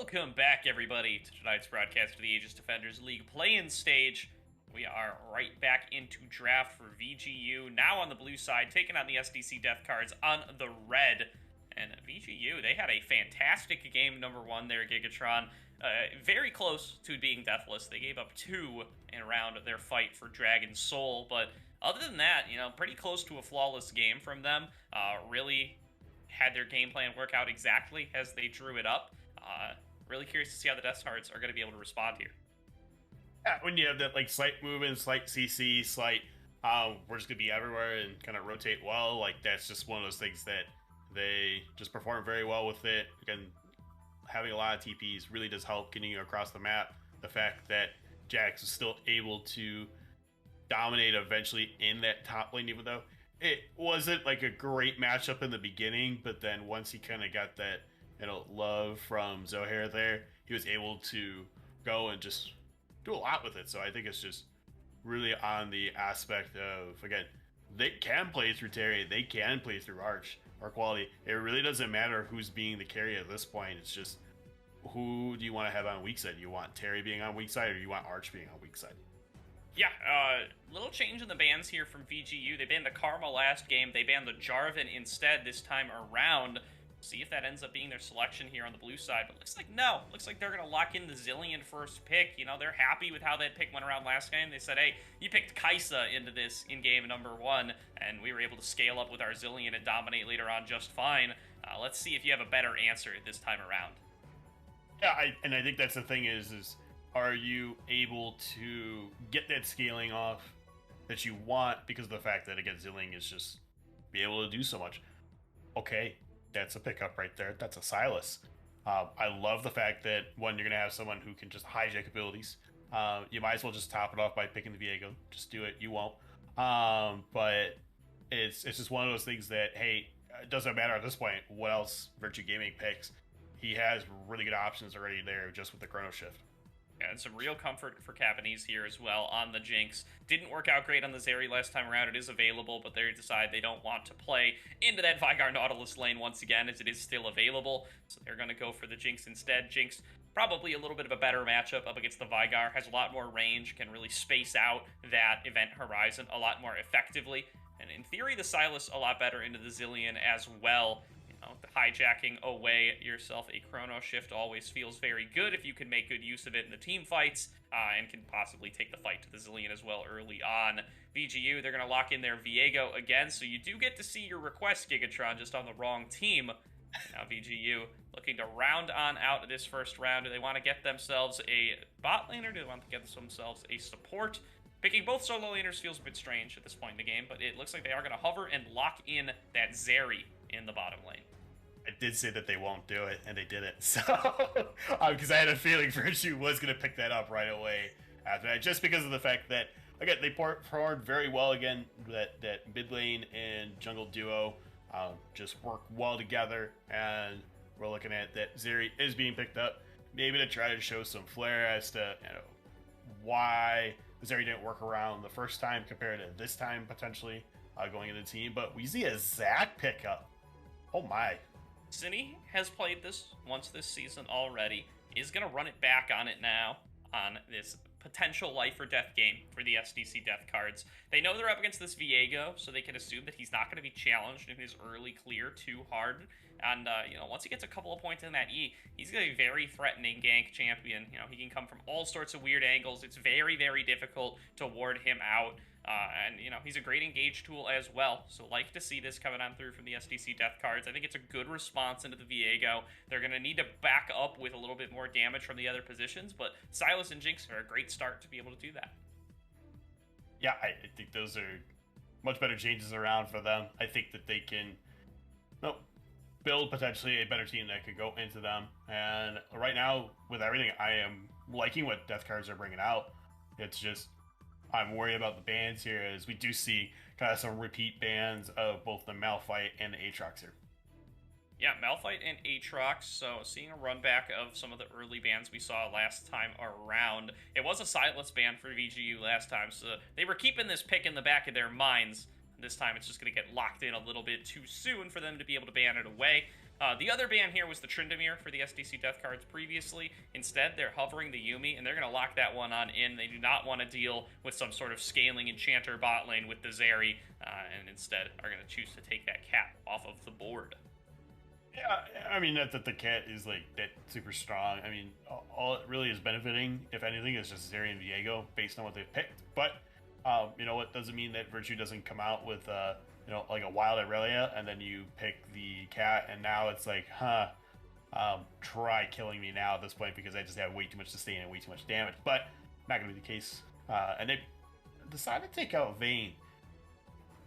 Welcome back, everybody, to tonight's broadcast of the Aegis Defenders League play-in stage. We are right back into draft for VGU, now on the blue side, taking on the SDC Death Cards on the red. And VGU, they had a fantastic game number one there, Gigatron. Very close to being deathless. They gave up 2 in around their fight for Dragon Soul, but other than that, pretty close to a flawless game from them. Really had their game plan work out exactly as they drew it up. Really curious to see how the Death Cards are going to be able to respond here. Yeah, when you have that slight movement, slight CC, slight we're just gonna be everywhere and kind of rotate well, that's just one of those things that they just perform very well with it. Again, having a lot of TPs really does help getting you across the map. The fact that Jax is still able to dominate eventually in that top lane, even though it wasn't a great matchup in the beginning, but then once he kind of got that love from Zohair there, he was able to go and just do a lot with it. So I think it's just really on the aspect of, again, they can play through Terry, they can play through Arch or Quality. It really doesn't matter who's being the carry at this point. It's just, who do you want to have on weak side? Do you want Terry being on weak side, or do you want Arch being on weak side? Yeah, little change in the bans here from VGU. They banned the Karma last game. They banned the Jarvan instead this time around. See if that ends up being their selection here on the blue side. But looks like no. Looks like they're going to lock in the Zilean first pick. They're happy with how that pick went around last game. They said, hey, you picked Kaisa into this in game number 1, and we were able to scale up with our Zilean and dominate later on just fine. Let's see if you have a better answer this time around. Yeah, I think that's the thing is are you able to get that scaling off that you want because of the fact that, again, Zilean is just be able to do so much. Okay, that's a pickup right there. That's a Silas. I love the fact that, one, you're going to have someone who can just hijack abilities. You might as well just top it off by picking the Viego. Just do it. You won't. But it's just one of those things that, hey, it doesn't matter at this point what else Virtue Gaming picks. He has really good options already there just with the Chrono Shift. Yeah, and some real comfort for Japanese here as well on the Jinx. Didn't work out great on the Zeri last time around. It is available, but they decide they don't want to play into that Vygar Nautilus lane once again, as it is still available. So they're going to go for the Jinx instead. Jinx, probably a little bit of a better matchup up against the Vygar. Has a lot more range, can really space out that event horizon a lot more effectively. And in theory, the Silas a lot better into the Zilean as well. The hijacking away yourself a Chrono Shift always feels very good if you can make good use of it in the team fights, and can possibly take the fight to the Zilean as well early on. VGU, they're going to lock in their Viego again, so you do get to see your request, Gigatron, just on the wrong team. Now VGU looking to round on out this first round. Do they want to get themselves a bot laner, or do they want to get themselves a support? Picking both solo laners feels a bit strange at this point in the game, but it looks like they are going to hover and lock in that Zeri in the bottom lane. I did say that they won't do it, and they didn't. So, because I had a feeling Virtue was going to pick that up right away after that, just because of the fact that, again, they performed very well again. That mid lane and jungle duo just work well together, and we're looking at that Zeri is being picked up, maybe to try to show some flair as to why Zeri didn't work around the first time compared to this time potentially going into the team. But we see a Zac pickup. Oh my. Cine has played this once this season already, is going to run it back on it now on this potential life or death game for the SDC Death Cards. They know they're up against this Viego, so they can assume that he's not going to be challenged in his early clear too hard. And, once he gets a couple of points in that E, he's going to be a very threatening gank champion. He can come from all sorts of weird angles. It's very, very difficult to ward him out. And he's a great engage tool as well. So like to see this coming on through from the SDC Death Cards. I think it's a good response into the Viego. They're going to need to back up with a little bit more damage from the other positions, but Silas and Jinx are a great start to be able to do that. Yeah, I think those are much better changes around for them. I think that they can build potentially a better team that could go into them. And right now, with everything, I am liking what Death Cards are bringing out. It's just, I'm worried about the bans here, as we do see kind of some repeat bans of both the Malphite and the Aatrox here. Yeah, Malphite and Aatrox, so seeing a run back of some of the early bans we saw last time around. It was a Silas ban for VGU last time, so they were keeping this pick in the back of their minds. This time it's just going to get locked in a little bit too soon for them to be able to ban it away. The other ban here was the Tryndamere for the SDC death cards previously. Instead, they're hovering the Yuumi, and they're going to lock that one on in. They do not want to deal with some sort of scaling enchanter bot lane with the Zeri, and instead are going to choose to take that cap off of the board. Yeah, I mean, not that the cat is like that super strong. I mean, all it really is benefiting, if anything, is just Zeri and Viego based on what they've picked. But you know what, doesn't mean that Virtue doesn't come out with you know, like a wild Aurelia, and then you pick the cat, and now it's like, try killing me now at this point because I just have way too much sustain and way too much damage. But not gonna be the case. And they decided to take out Vayne.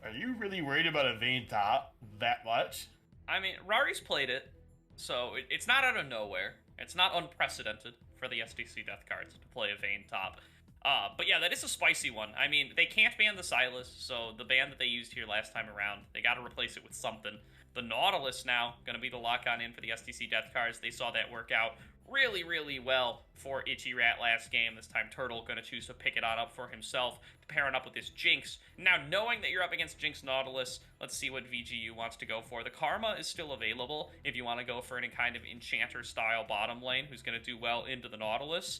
Are you really worried about a Vayne top that much? I mean, Rari's played it, so it's not out of nowhere. It's not unprecedented for the SDC death cards to play a Vayne top. But yeah, that is a spicy one. I mean, they can't ban the Sylas, so the ban that they used here last time around, they got to replace it with something. The Nautilus now going to be the lock-on in for the SDC death cards. They saw that work out really, really well for Itchy Rat last game. This time Turtle going to choose to pick it on up for himself, pairing up with this Jinx. Now, knowing that you're up against Jinx Nautilus, let's see what VGU wants to go for. The Karma is still available if you want to go for any kind of Enchanter-style bottom lane who's going to do well into the Nautilus.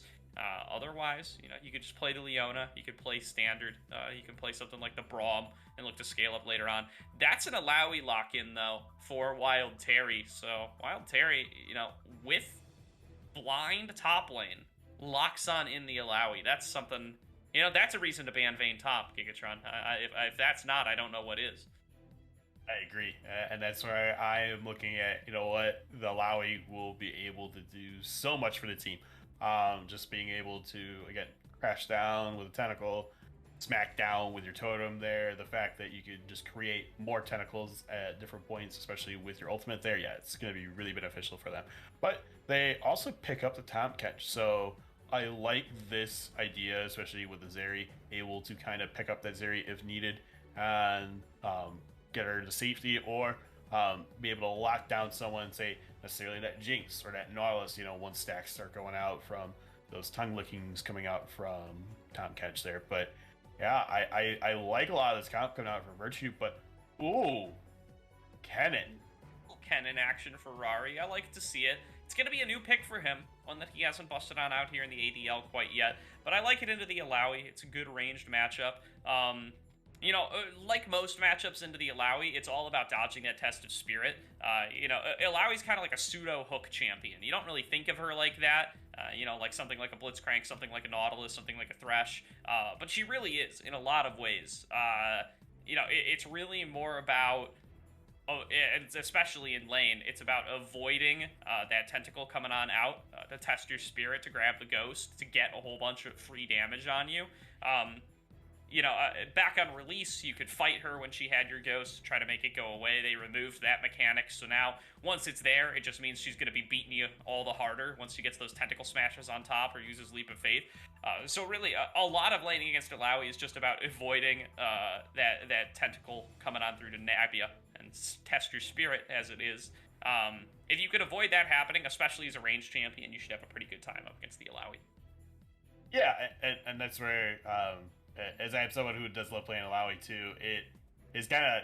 Otherwise, you know, you could just play the Leona, you could play Standard, you can play something like the Braum and look to scale up later on. That's an Illaoi lock-in, though, for Wild Terry. So, Wild Terry, you know, with blind top lane, locks on in the Illaoi. That's something, you know, that's a reason to ban Vayne top, Gigatron. If that's not, I don't know what is. I agree, and that's where I am looking at, you know what, the Illaoi will be able to do so much for the team. Just being able to, again, crash down with a tentacle, smack down with your totem there, the fact that you could just create more tentacles at different points, especially with your ultimate there, yeah, it's going to be really beneficial for them. But they also pick up the Tom Catch, so I like this idea, especially with the Zeri, able to kind of pick up that Zeri if needed, and get her to safety, or be able to lock down someone, say, necessarily that Jinx or that Nautilus, you know, once stacks start going out from those tongue lickings coming out from Tom Catch there. But yeah, I like a lot of this comp coming out from Virtue, but ooh, Kennen. Kennen action for Rari. I like to see it. It's going to be a new pick for him, one that he hasn't busted on out here in the ADL quite yet, but I like it into the Illaoi. It's a good ranged matchup. You know, like most matchups into the Illaoi, it's all about dodging that test of spirit. You know, Illaoi's kind of like a pseudo-hook champion. You don't really think of her like that, you know, like something like a Blitzcrank, something like a Nautilus, something like a Thresh, but she really is in a lot of ways. You know, it's really more about, and especially in lane, it's about avoiding that tentacle coming on out to test your spirit, to grab the ghost, to get a whole bunch of free damage on you. You know, back on release, you could fight her when she had your ghost, try to make it go away. They removed that mechanic, so now, once it's there, it just means she's going to be beating you all the harder once she gets those tentacle smashes on top or uses Leap of Faith. So really, a lot of laning against Illaoi is just about avoiding that tentacle coming on through to nab you and test your spirit as it is. If you could avoid that happening, especially as a ranged champion, you should have a pretty good time up against the Illaoi. Yeah, and that's where... as I am someone who does love playing Illaoi too, it is kind of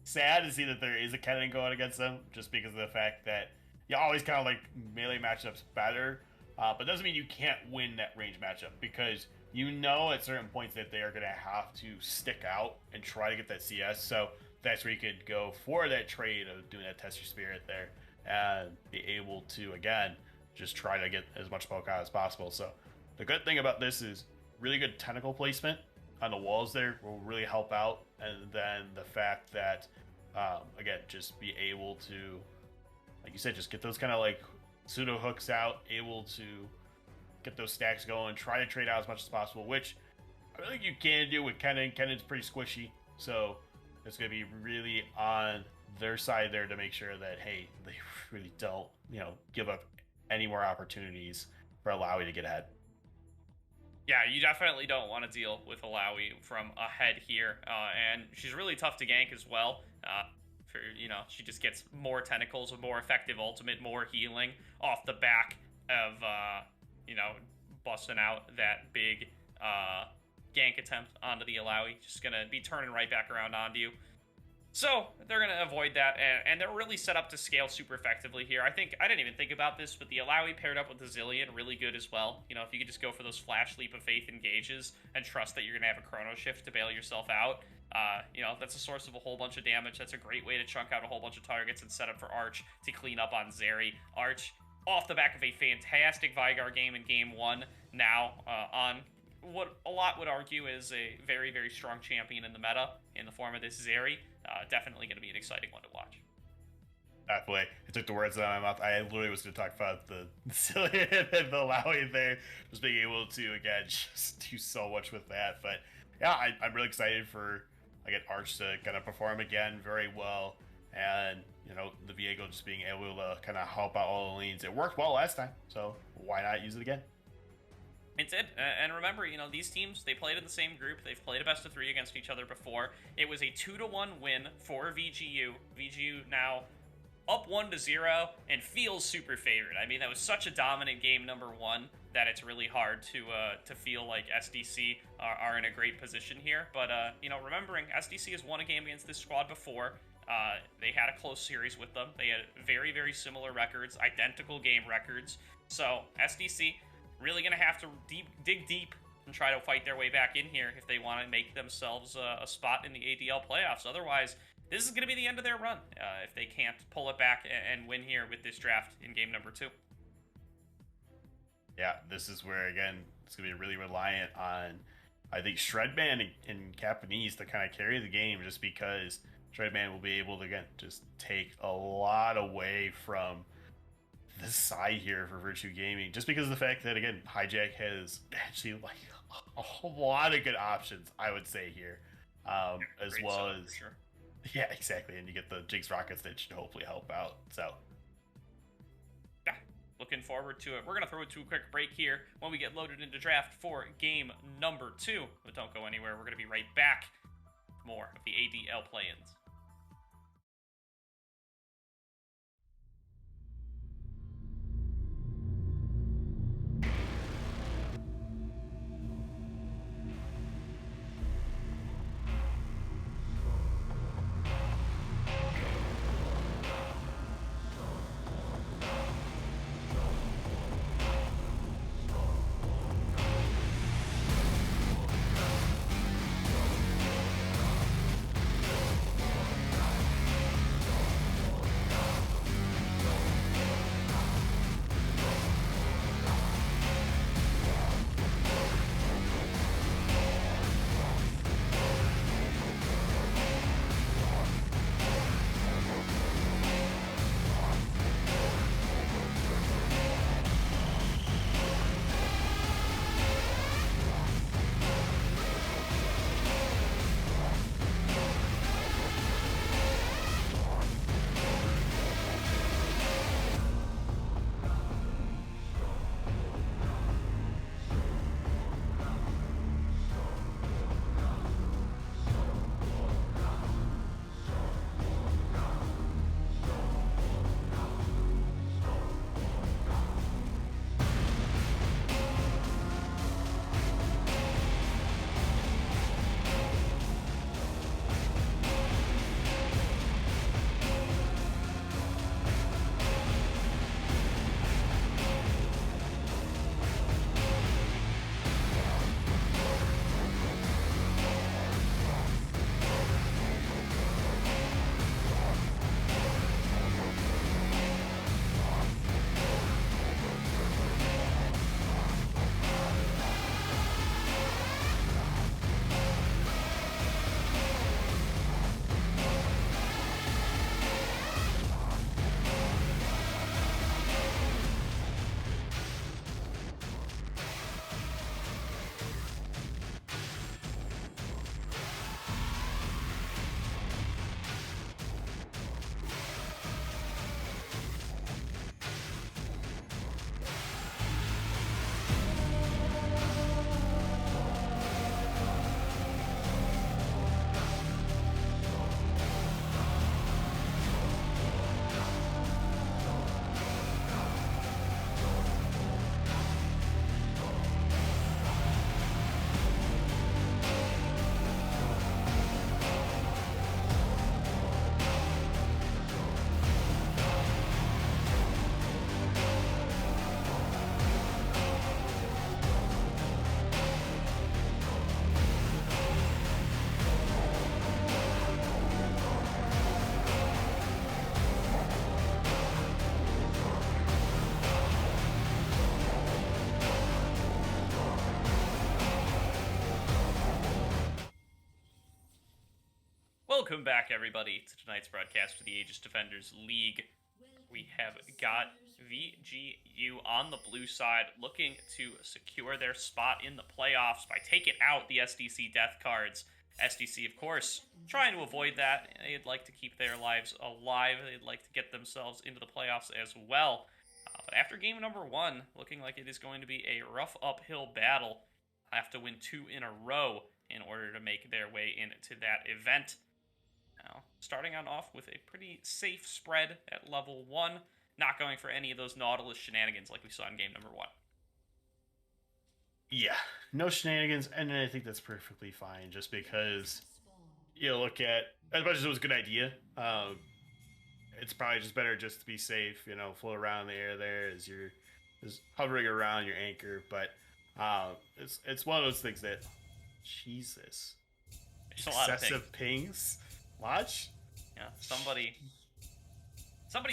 sad to see that there is a Kennen going against them, just because of the fact that you always kind of like melee matchups better, but doesn't mean you can't win that range matchup, because you know at certain points that they are going to have to stick out and try to get that CS, so that's where you could go for that trade of doing that test your spirit there, and be able to, again, just try to get as much poke out as possible. So the good thing about this is really good tentacle placement on the walls there will really help out, and then the fact that again, just be able to, like you said, just get those kind of like pseudo hooks out, able to get those stacks going, try to trade out as much as possible, which I don't think you can do with Kennen. Kennen's pretty squishy, so it's going to be really on their side there to make sure that, hey, they really don't, you know, give up any more opportunities for Illaoi to get ahead. Yeah, you definitely don't want to deal with Illaoi from ahead here, and she's really tough to gank as well. For, you know, she just gets more tentacles, a more effective ultimate, more healing off the back of, you know, busting out that big gank attempt onto the Illaoi. Just gonna be turning right back around onto you. So they're going to avoid that, and they're really set up to scale super effectively here. I didn't even think about this, but the Alawi paired up with the Zillion, really good as well. You know, if you could just go for those flash leap of faith engages and trust that you're going to have a chrono shift to bail yourself out, you know, that's a source of a whole bunch of damage. That's a great way to chunk out a whole bunch of targets and set up for Arch to clean up on Zeri. Arch, off the back of a fantastic Vygar game in Game 1, now on what a lot would argue is a very, very strong champion in the meta in the form of this Zeri. Definitely going to be an exciting one to watch. Definitely. It took the words out of my mouth. I literally was going to talk about the Cillian and the Lowy there. Just being able to, again, just do so much with that. But yeah, I'm really excited for, again, Arch to kind of perform again very well. And, you know, the Viego just being able to kind of help out all the lanes. It worked well last time, so why not use it again? It did, and remember, you know, these teams, they played in the same group. They've played a best of 3 against each other before. It was a 2-1 win for VGU. VGU now up 1-0 and feels super favored. I mean, that was such a dominant game number 1 that it's really hard to feel like SDC are in a great position here. But, you know, remembering SDC has won a game against this squad before. They had a close series with them. They had very, very similar records, identical game records. So, SDC really going to have to dig deep and try to fight their way back in here if they want to make themselves a spot in the ADL playoffs. Otherwise, this is going to be the end of their run if they can't pull it back and win here with this draft in game number 2. Yeah, this is where, again, it's going to be really reliant on, I think, Shredman and Japanese to kind of carry the game, just because Shredman will be able to, again, just take a lot away from this side here for Virtue Gaming, just because of the fact that, again, Hijack has actually like a whole lot of good options, I would say here, as well as sure. Yeah, exactly, and you get the Jigs rockets that should hopefully help out. So yeah, looking forward to it. We're gonna throw it to a quick break here when we get loaded into draft for game number 2, but don't go anywhere. We're gonna be right back with more of the ADL play-ins. Welcome back, everybody, to tonight's broadcast for the Aegis Defenders League. We have got VGU on the blue side looking to secure their spot in the playoffs by taking out the SDC death cards. SDC, of course, trying to avoid that. They'd like to keep their lives alive. They'd like to get themselves into the playoffs as well. But after game number 1, looking like it is going to be a rough uphill battle. Have to win 2 in a row in order to make their way into that event. Now, starting on off with a pretty safe spread at level 1, not going for any of those Nautilus shenanigans like we saw in game number 1. Yeah, no shenanigans, and I think that's perfectly fine, just because you look at, as much as it was a good idea, it's probably just better just to be safe, float around in the air there as you're just hovering around your anchor, but it's one of those things that, Jesus, there's a lot of excessive pings. Watch. Yeah, somebody's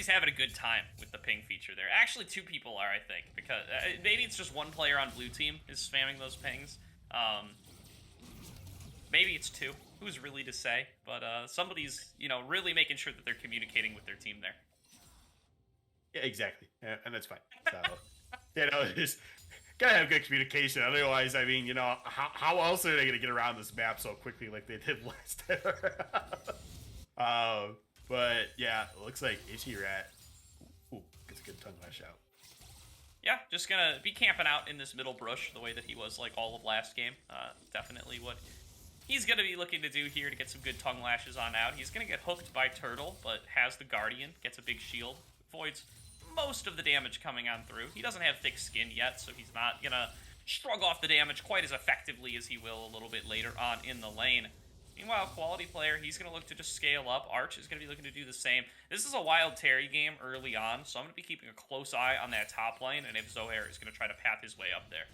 having a good time with the ping feature there. Actually, 2 people are, I think, because maybe it's just 1 player on blue team is spamming those pings. Maybe it's 2. Who's really to say? But somebody's, really making sure that they're communicating with their team there. Yeah, exactly, and that's fine. So, just gotta have good communication. Otherwise, I mean, how else are they gonna get around this map so quickly like they did last time? But yeah, it looks like Itchy Rat gets a good tongue lash out. Yeah, just gonna be camping out in this middle brush the way that he was like all of last game. Definitely what he's gonna be looking to do here to get some good tongue lashes on out. He's gonna get hooked by Turtle, but has the Guardian, gets a big shield, avoids most of the damage coming on through. He doesn't have thick skin yet, so he's not gonna shrug off the damage quite as effectively as he will a little bit later on in the lane. Meanwhile, Quality Player, he's going to look to just scale up. Arch is going to be looking to do the same. This is a Wild Terry game early on, so I'm going to be keeping a close eye on that top lane, and if Zohair is going to try to path his way up there.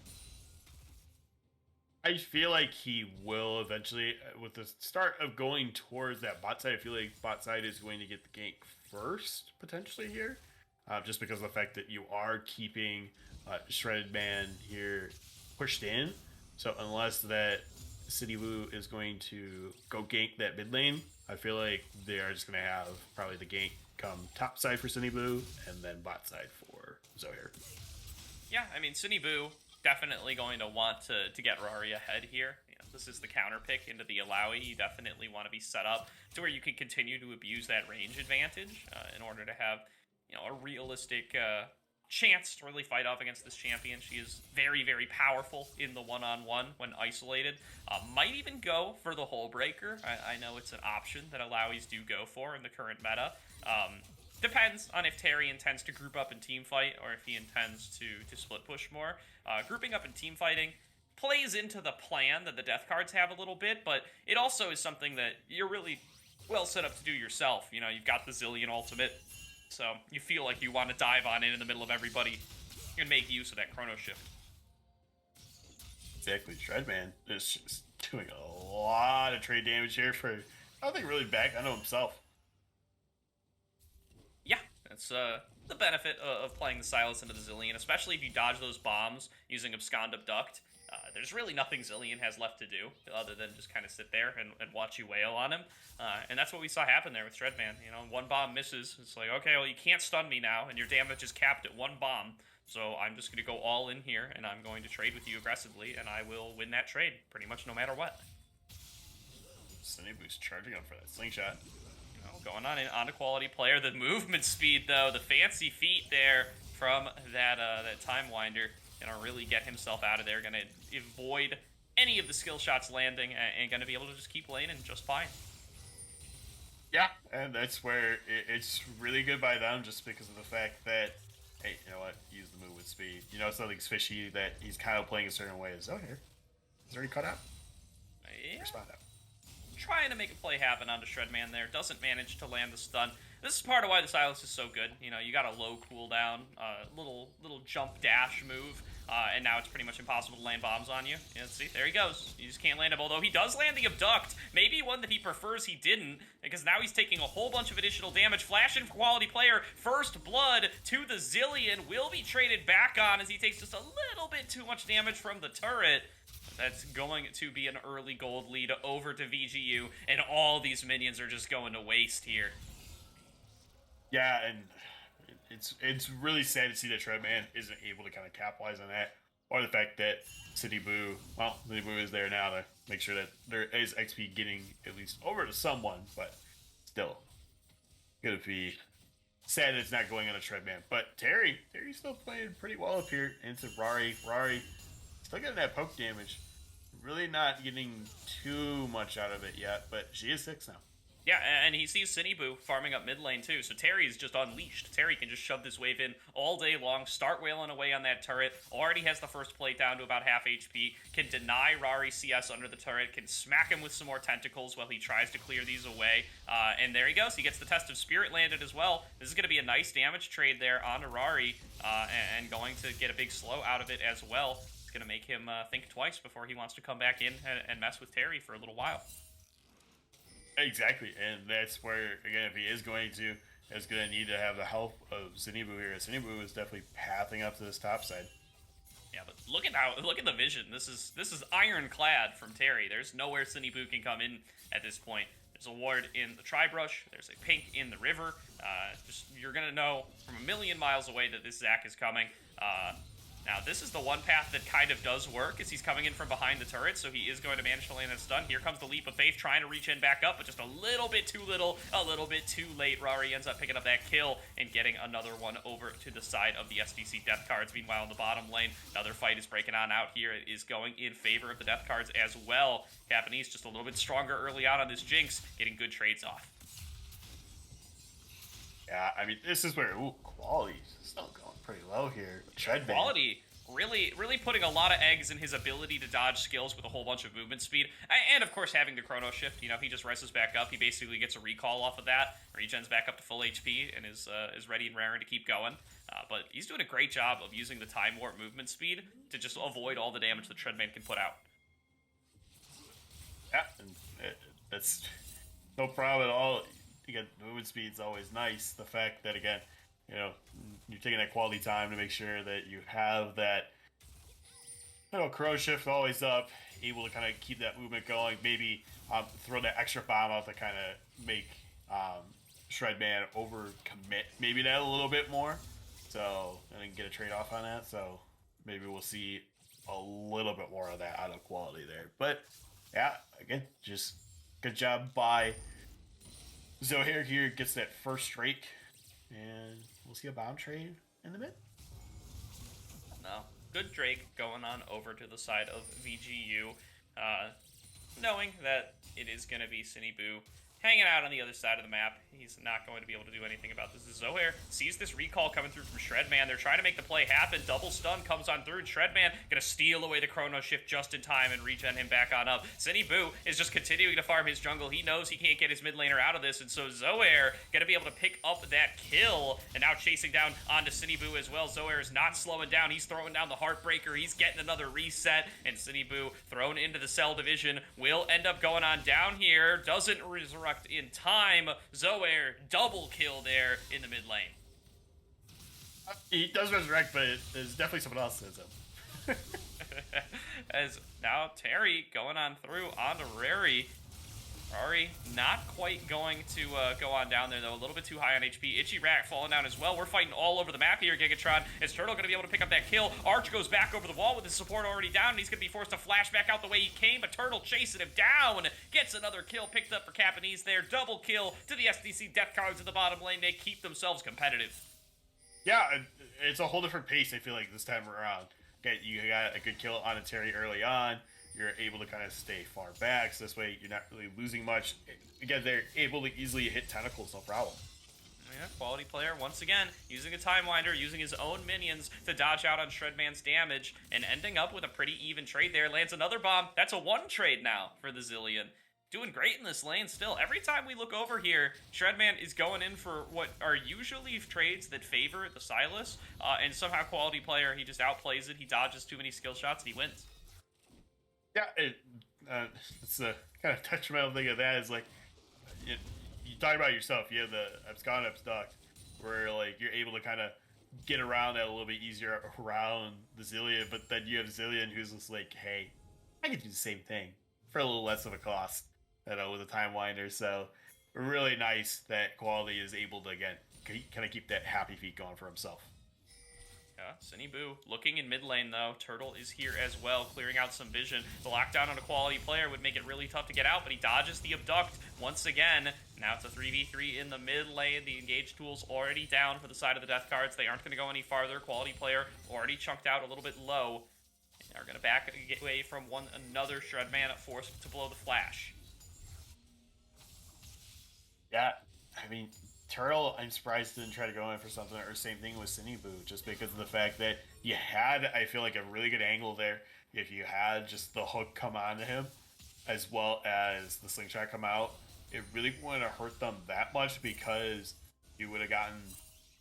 I feel like he will eventually, with the start of going towards that bot side, I feel like bot side is going to get the gank first, potentially here. Just because of the fact that you are keeping Shredded Man here pushed in. So unless that City Blue is going to go gank that mid lane, I feel like they are just going to have probably the gank come top side for City Blue and then bot side for Zohair. Yeah, I mean, City Blue definitely going to want to get Rari ahead here. This is the counter pick into the Alawi. You definitely want to be set up to where you can continue to abuse that range advantage in order to have a realistic chance to really fight off against this champion. She is very, very powerful in the one-on-one when isolated. Might even go for the Hull Breaker. I know it's an option that Alawis do go for in the current meta. Depends on if Terry intends to group up and team fight or if he intends to split push more. Grouping up and team fighting plays into the plan that the death cards have a little bit, but it also is something that you're really well set up to do yourself. You've got the Zillion ultimate, so you feel like you want to dive on in the middle of everybody and make use of that chrono shift. Exactly. Shredman is just doing a lot of trade damage here for, I don't think, really back onto himself. Yeah, that's the benefit of playing the Silas into the Zillion, especially if you dodge those bombs using Abscond Abduct. There's really nothing Zillion has left to do other than just kind of sit there and watch you wail on him. And that's what we saw happen there with Shredman. One bomb misses. It's like, okay, well, you can't stun me now, and your damage is capped at 1 bomb. So I'm just going to go all in here, and I'm going to trade with you aggressively, and I will win that trade pretty much no matter what. Sunnybu's charging up for that slingshot. Going on to Quality Player. The movement speed, though, the fancy feet there from that Time Winder. Gonna really get himself out of there, gonna avoid any of the skill shots landing, and gonna be able to just keep laning just fine. Yeah, and that's where it's really good by them, just because of the fact that, hey, you know what, use the move with speed. Something's fishy that he's kind of playing a certain way. Oh, here. He's already caught out. Yeah. Respond out. Trying to make a play happen onto Shredman there, doesn't manage to land the stun. This is part of why the Silas is so good. You got a low cooldown, little jump dash move, and now it's pretty much impossible to land bombs on you. Yeah, see, there he goes. You just can't land him, although he does land the Abduct. Maybe one that he prefers he didn't, because now he's taking a whole bunch of additional damage. Flash in for Quality Player. First blood to the Zillion will be traded back on as he takes just a little bit too much damage from the turret. That's going to be an early gold lead over to VGU, and all these minions are just going to waste here. Yeah, and it's really sad to see that Treadman isn't able to kind of capitalize on that, or the fact that City Boo is there now to make sure that there is XP getting at least over to someone, but still, gonna be sad that it's not going on a Treadman. But Terry's still playing pretty well up here into Rari. Rari still getting that poke damage. Really not getting too much out of it yet, but she is 6 now. Yeah, and he sees Cineboo farming up mid lane too, so Terry's just unleashed. Terry can just shove this wave in all day long, start wailing away on that turret, already has the first plate down to about half HP, can deny Rari CS under the turret, can smack him with some more tentacles while he tries to clear these away, and there he goes. He gets the Test of Spirit landed as well. This is going to be a nice damage trade there onto Rari, and going to get a big slow out of it as well. It's going to make him think twice before he wants to come back in and mess with Terry for a little while. Exactly, and that's where, again, if he is going to, is going to need to have the help of Zeniboo here. Zeniboo is definitely pathing up to this top side. Yeah, but look at the vision. This is ironclad from Terry. There's nowhere Zeniboo can come in at this point. There's a ward in the Tri-Brush. There's a pink in the river. You're gonna know from a million miles away that this Zac is coming. Now, this is the one path that kind of does work, is he's coming in from behind the turret, so he is going to manage to land that stun. Here comes the Leap of Faith, trying to reach in back up, but just a little bit too little, a little bit too late. Rari ends up picking up that kill and getting another one over to the side of the SDC Death Cards. Meanwhile, in the bottom lane, another fight is breaking on out here. It is going in favor of the Death Cards as well. Japanese just a little bit stronger early on this Jinx, getting good trades off. Yeah, I mean, this is where, quality is still going pretty low here. Treadman. Quality really putting a lot of eggs in his ability to dodge skills with a whole bunch of movement speed, and of course having the chrono shift. You know, he just reses back up. He basically gets a recall off of that, regens back up to full HP, and is ready and raring to keep going. But he's doing a great job of using the time warp movement speed to just avoid all the damage that Treadman can put out. Yeah, and that's no problem at all. Again, movement speed's always nice. The fact that, again, you know, you're taking that quality time to make sure that you have that, you know, crow shift always up, able to kind of keep that movement going. Maybe throw that extra bomb out to kind of make Shredman overcommit maybe that a little bit more. So, and then get a trade off on that. So maybe we'll see a little bit more of that out of quality there. But yeah, again, just good job by Zohair here. Gets that first Drake. And we'll see a bomb trade in the mid. No. Good Drake going on over to the side of VGU, knowing that it is going to be Cineboo hanging out on the other side of the map. He's not going to be able to do anything about this. Zohair sees this recall coming through from Shredman. They're trying to make the play happen. Double stun comes on through, and Shredman going to steal away the chrono shift just in time and regen him back on up. Cineboo is just continuing to farm his jungle. He knows he can't get his mid laner out of this, and so Zohair going to be able to pick up that kill, and now chasing down onto Cineboo as well. Zohair is not slowing down. He's throwing down the Heartbreaker. He's getting another reset, and Cineboo thrown into the Cell division will end up going on down here. Doesn't resurrect in time. Zohair double kill there in the mid lane. He does resurrect, but there's definitely someone else that does him. As now Terry going on through onto Rari. Rari not quite going to go on down there, though. A little bit too high on HP. Itchy Rat falling down as well. We're fighting all over the map here, Gigatron. Is Turtle going to be able to pick up that kill? Arch goes back over the wall with his support already down, and he's going to be forced to flash back out the way he came, but Turtle chasing him down. Gets another kill picked up for Japanese there. Double kill to the SDC Death Cards in the bottom lane. They keep themselves competitive. Yeah, it's a whole different pace, I feel like, this time around. Okay, you got a good kill on a Terry early on. You're able to kind of stay far back, so this way you're not really losing much. Again, they're able to easily hit tentacles, no problem. Yeah, quality player, once again, using a Time Winder, using his own minions to dodge out on Shredman's damage, and ending up with a pretty even trade there. Lands another bomb. That's a 1 trade now for the Zillion. Doing great in this lane still. Every time we look over here, Shredman is going in for what are usually trades that favor the Silas, and somehow quality player, he just outplays it. He dodges too many skill shots, and he wins. Yeah, it's a kind of detrimental thing of that is like, you talk about yourself, you have the abscond abduct, where like you're able to kind of get around that a little bit easier around the Zillion, but then you have Zillion who's just like, hey, I could do the same thing for a little less of a cost, with a time winder. So really nice that Quality is able to again kind of keep that happy feet going for himself. Yeah, Cinny Boo looking in mid lane though. Turtle is here as well, clearing out some vision. The lockdown on a Quality player would make it really tough to get out, but he dodges the abduct once again. Now it's a 3v3 in the mid lane. The engage tool's already down for the side of the death cards. They aren't going to go any farther. Quality player already chunked out a little bit low. They are going to back away from another Shredman, forced to blow the flash. Yeah, I mean, Turtle, I'm surprised didn't try to go in for something, or same thing with Cinny Boo, just because of the fact that you had, I feel like, a really good angle there. If you had just the hook come onto him, as well as the slingshot come out, it really wouldn't have hurt them that much, because you would have gotten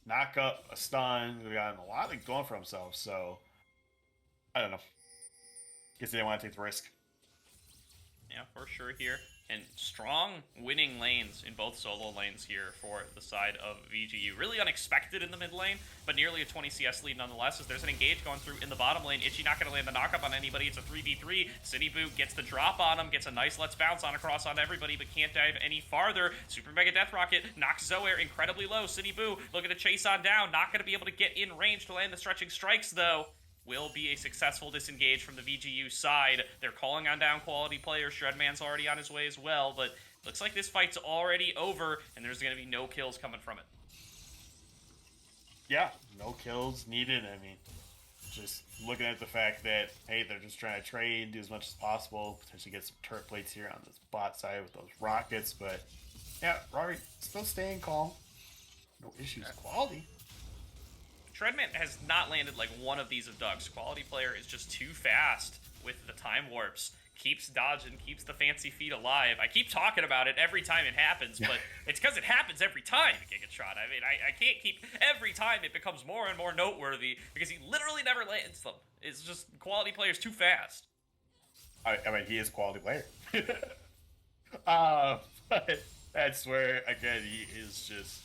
knock up, a stun, would have gotten a lot of going for himself. So I don't know. Guess they didn't want to take the risk. Yeah, for sure here. And strong winning lanes in both solo lanes here for the side of VGU. Really unexpected in the mid lane, but nearly a 20 CS lead nonetheless, as there's an engage going through in the bottom lane. Itchy not going to land the knockup on anybody. It's a 3v3. Cinny Boo gets the drop on him, gets a nice let's bounce on across on everybody, but can't dive any farther. Super Mega Death Rocket knocks Zoair incredibly low. Cinny Boo looking to chase on down. Not going to be able to get in range to land the stretching strikes, though. Will be a successful disengage from the VGU side. They're calling on down Quality players. Shredman's already on his way as well, but looks like this fight's already over, and there's going to be no kills coming from it. Yeah, no kills needed. I mean, just looking at the fact that, hey, they're just trying to trade, do as much as possible, potentially get some turret plates here on this bot side with those rockets, but yeah, Rory still staying calm. No issues. Quality. Shredman has not landed like one of these abducts. Quality player is just too fast with the time warps. Keeps dodging, keeps the fancy feet alive. I keep talking about it every time it happens, but it's because it happens every time Gigatron. I mean, I can't keep... Every time it becomes more and more noteworthy because he literally never lands them. It's just Quality player's too fast. I mean, he is a quality player. But that's where, again, he is just...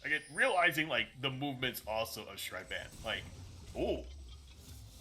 Again, realizing, like, the movements also of Shredman. Like, ooh.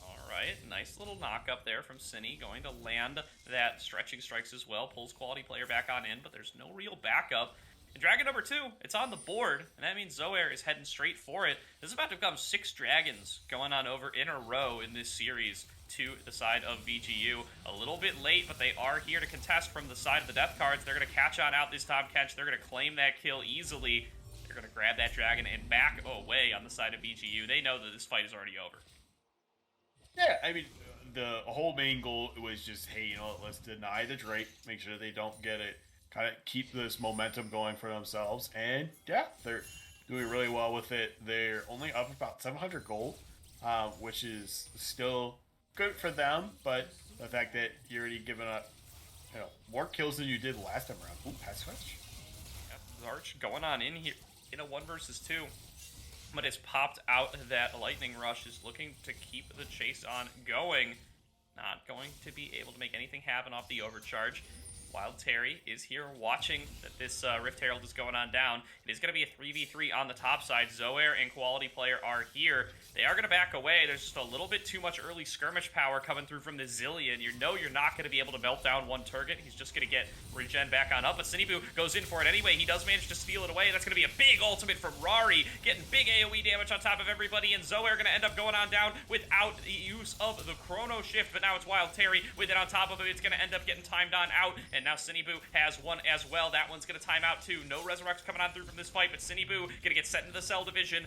Alright, nice little knock up there from Cinny. Going to land that stretching strikes as well. Pulls Quality player back on in, but there's no real backup. And Dragon number 2, it's on the board, and that means Zoair is heading straight for it. This is about to become 6 dragons going on over in a row in this series to the side of VGU. A little bit late, but they are here to contest from the side of the death cards. They're going to catch on out this top catch. They're going to claim that kill easily. They're going to grab that dragon and back away on the side of VGU. They know that this fight is already over. Yeah, I mean, the whole main goal was just, hey, you know, let's deny the Drake, make sure they don't get it, kind of keep this momentum going for themselves. And yeah, they're doing really well with it. They're only up about 700 gold, which is still good for them. But the fact that you're already giving up, you know, more kills than you did last time around. Ooh, pass switch. Yeah, Zarch going on in here in a 1 versus 2. But it's popped out that Lightning Rush is looking to keep the chase on going. Not going to be able to make anything happen off the overcharge. Wild Terry is here watching that this Rift Herald is going on down. It is going to be a 3v3 on the top side. Zoair and Quality player are here. They are going to back away. There's just a little bit too much early skirmish power coming through from the Zillion. You know you're not going to be able to melt down one target. He's just going to get regen back on up. But Cinny Boo goes in for it anyway. He does manage to steal it away. That's going to be a big ultimate from Rari, getting big AoE damage on top of everybody. And Zoair going to end up going on down without the use of the Chrono Shift. But now it's Wild Terry with it on top of it. It's going to end up getting timed on out. And now Cinny Boo has one as well. That one's going to time out too. No Resurrects coming on through from this fight, but Cinny Boo going to get set into the Cell Division.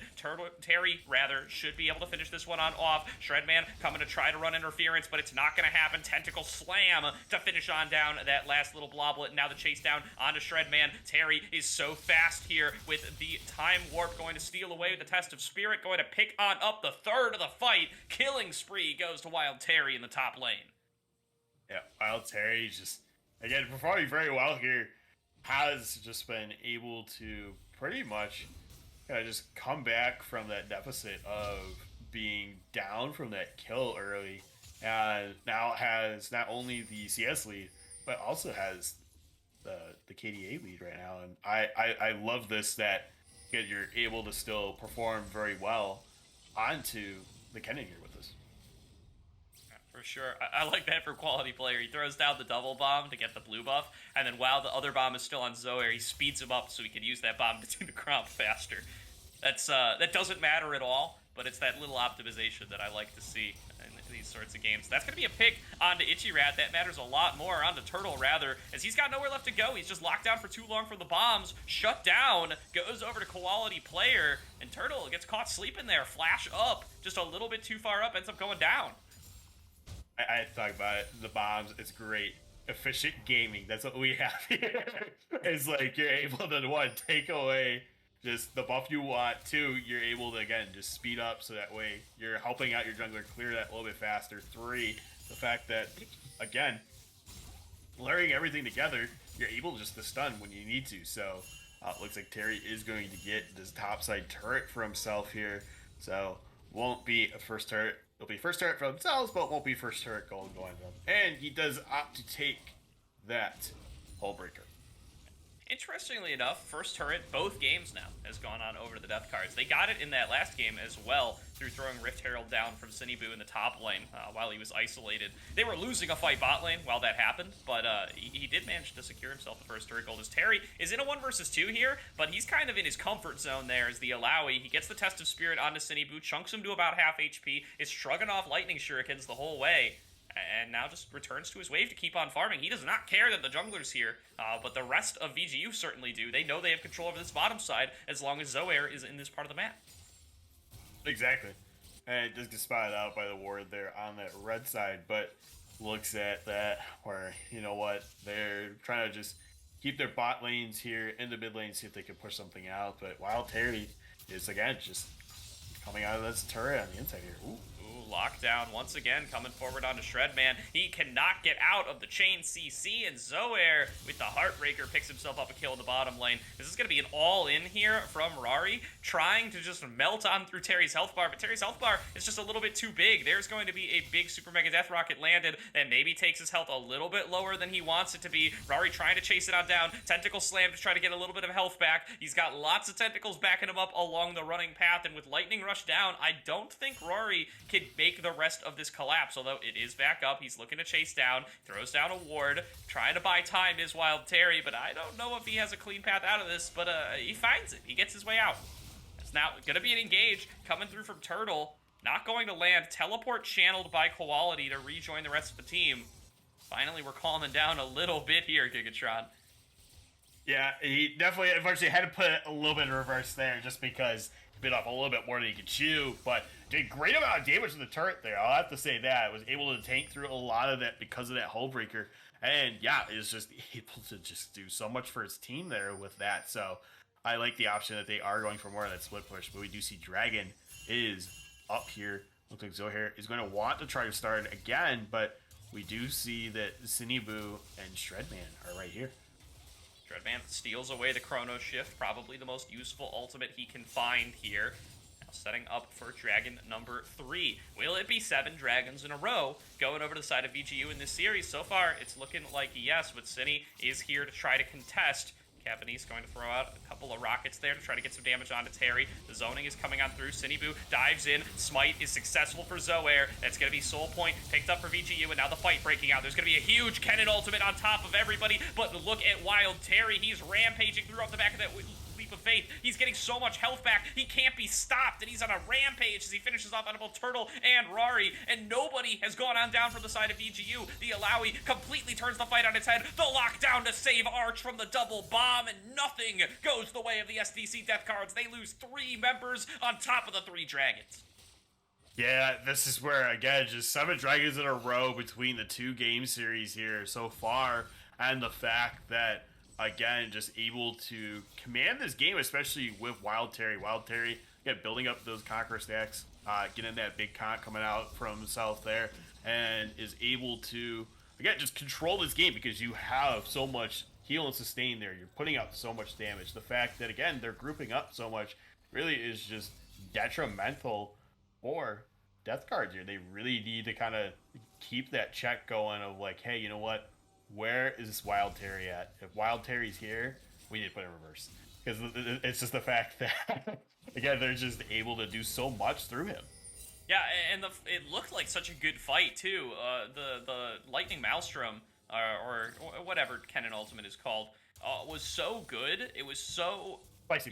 Terry, rather, should be able to finish this one on off. Shredman coming to try to run interference, but it's not going to happen. Tentacle Slam to finish on down that last little bloblet. Now the chase down onto Shredman. Terry is so fast here with the Time Warp, going to steal away the Test of Spirit, going to pick on up the third of the fight. Killing spree goes to Wild Terry in the top lane. Yeah, Wild Terry just, again, performing very well here, has just been able to pretty much just come back from that deficit of being down from that kill early, and now has not only the CS lead, but also has the KDA lead right now. And I love this, that you're able to still perform very well onto the Kennen here with this. For sure. I like that for quality player. He throws down the double bomb to get the blue buff, and then while the other bomb is still on Zoe, he speeds him up so he can use that bomb to do the crop faster. That doesn't matter at all, but it's that little optimization that I like to see in these sorts of games. That's going to be a pick onto Ichirat. That matters a lot more onto Turtle, rather, as he's got nowhere left to go. He's just locked down for too long for the bombs. Shut down. Goes over to quality player, and Turtle gets caught sleeping there. Flash up, just a little bit too far up, ends up going down. I had to talk about it. The bombs, it's great. Efficient gaming. That's what we have here. It's like you're able to, one, take away just the buff you want. Two, you're able to, again, just speed up so that way you're helping out your jungler clear that a little bit faster. Three, the fact that, again, layering everything together, you're able just to stun when you need to. So, it looks like Terry is going to get this topside turret for himself here. So, won't be a first turret. It'll be first turret for themselves, but won't be first turret going to them. And he does opt to take that hull breaker. Interestingly enough, first turret, both games now, has gone on over to the death cards. They got it in that last game as well through throwing Rift Herald down from Sinibu in the top lane while he was isolated. They were losing a fight bot lane while that happened, but he did manage to secure himself the first turret gold. As Terry is in a 1 versus 2 here, but he's kind of in his comfort zone there as the Alawi. He gets the Test of Spirit onto Sinibu, chunks him to about half HP, is shrugging off lightning shurikens the whole way, and now just returns to his wave to keep on farming. He does not care that the jungler's here, but the rest of VGU certainly do. They know they have control over this bottom side as long as Zoair is in this part of the map. Exactly. And it does get spotted out by the ward there on that red side, but looks at that where, you know what, they're trying to just keep their bot lanes here in the mid lane, see if they can push something out. But Wild Terry is, again, just coming out of this turret on the inside here. Ooh. Lockdown once again coming forward onto Shredman. He cannot get out of the chain CC, and Zoair with the Heartbreaker picks himself up a kill in the bottom lane. This is going to be an all-in here from Rari, trying to just melt on through Terry's health bar, but Terry's health bar is just a little bit too big. There's going to be a big Super Mega Death Rocket landed that maybe takes his health a little bit lower than he wants it to be. Rari trying to chase it on down. Tentacle Slam to try to get a little bit of health back. He's got lots of tentacles backing him up along the running path, and with Lightning Rush down, I don't think Rari can make the rest of this collapse, although it is back up. He's looking to chase down, throws down a ward, trying to buy time is Wild Terry, but I don't know if he has a clean path out of this, but he finds it. He gets his way out. It's now going to be an engage coming through from Turtle, not going to land. Teleport channeled by Quality to rejoin the rest of the team. Finally, we're calming down a little bit here, Gigatron. Yeah, he definitely, unfortunately, had to put it a little bit in reverse there just because he bit off a little bit more than he could chew, but did great amount of damage to the turret there. I'll have to say that. Was able to tank through a lot of that because of that hull breaker. And yeah, is just able to just do so much for his team there with that. So I like the option that they are going for more of that split push, but we do see Dragon is up here. Looks like Zohair is going to want to try to start again, but we do see that Sinibu and Shredman are right here. Shredman steals away the Chrono Shift, probably the most useful ultimate he can find here. Now setting up for Dragon number 3. Will it be 7 dragons in a row going over to the side of VGU in this series? So far, it's looking like yes, but Cine is here to try to contest. Cavanese going to throw out a couple of rockets there to try to get some damage onto Terry. The zoning is coming on through. Sinibu dives in. Smite is successful for Zoair. That's going to be Soul Point picked up for VGU, and now the fight breaking out. There's going to be a huge Kennen ultimate on top of everybody, but look at Wild Terry. He's rampaging through off the back of that leap of faith. He's getting so much health back. He can't be stopped, and he's on a rampage as he finishes off on both Turtle and Rari, and nobody has gone on down from the side of VGU. The Alawi completely turns the fight on its head. The lockdown to save Arch from the double bomb, and nothing goes the way of the SDC Death Cards. They lose 3 members on top of the 3 dragons. Yeah, this is where, again, just 7 dragons in a row between the 2 game series here so far, and the fact that, again, just able to command this game, especially with Wild Terry. Wild Terry, again, building up those Conqueror stacks, getting that big con coming out from himself there, and is able to, again, just control this game because you have so much heal and sustain there. You're putting out so much damage. The fact that, again, they're grouping up so much really is just detrimental for Death Cards here. They really need to kind of keep that check going of like, hey, you know what? Where is Wild Terry at? If Wild Terry's here, we need to put it in reverse. Because it's just the fact that, again, they're just able to do so much through him. Yeah, and it looked like such a good fight too. The Lightning Maelstrom or whatever Kennen Ultimate is called was so good. Spicy It was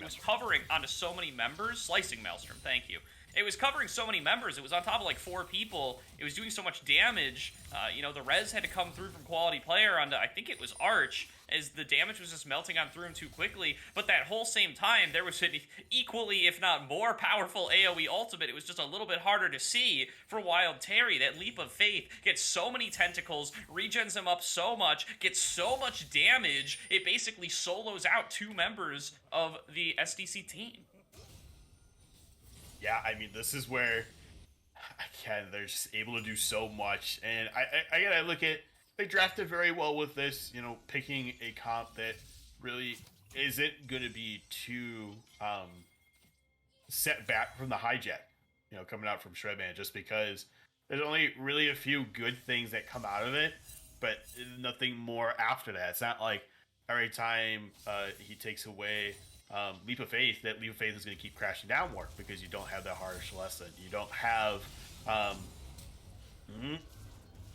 Master. covering onto so many members. Slicing Maelstrom, thank you. It was covering so many members. It was on top of like 4 people. It was doing so much damage. The res had to come through from quality player onto, I think it was Arch, as the damage was just melting on through him too quickly. But that whole same time, there was an equally, if not more powerful AoE ultimate. It was just a little bit harder to see for Wild Terry. That Leap of Faith gets so many tentacles, regens him up so much, gets so much damage, it basically solos out 2 members of the SDC team. Yeah, I mean, this is where, again, they're just able to do so much. And I look at, they drafted very well with this, picking a comp that really isn't going to be too set back from the hijack, coming out from Shredman, just because there's only really a few good things that come out of it, but nothing more after that. It's not like every time he takes away Leap of Faith, that Leap of Faith is going to keep crashing down more because you don't have that harsh lesson. You don't have.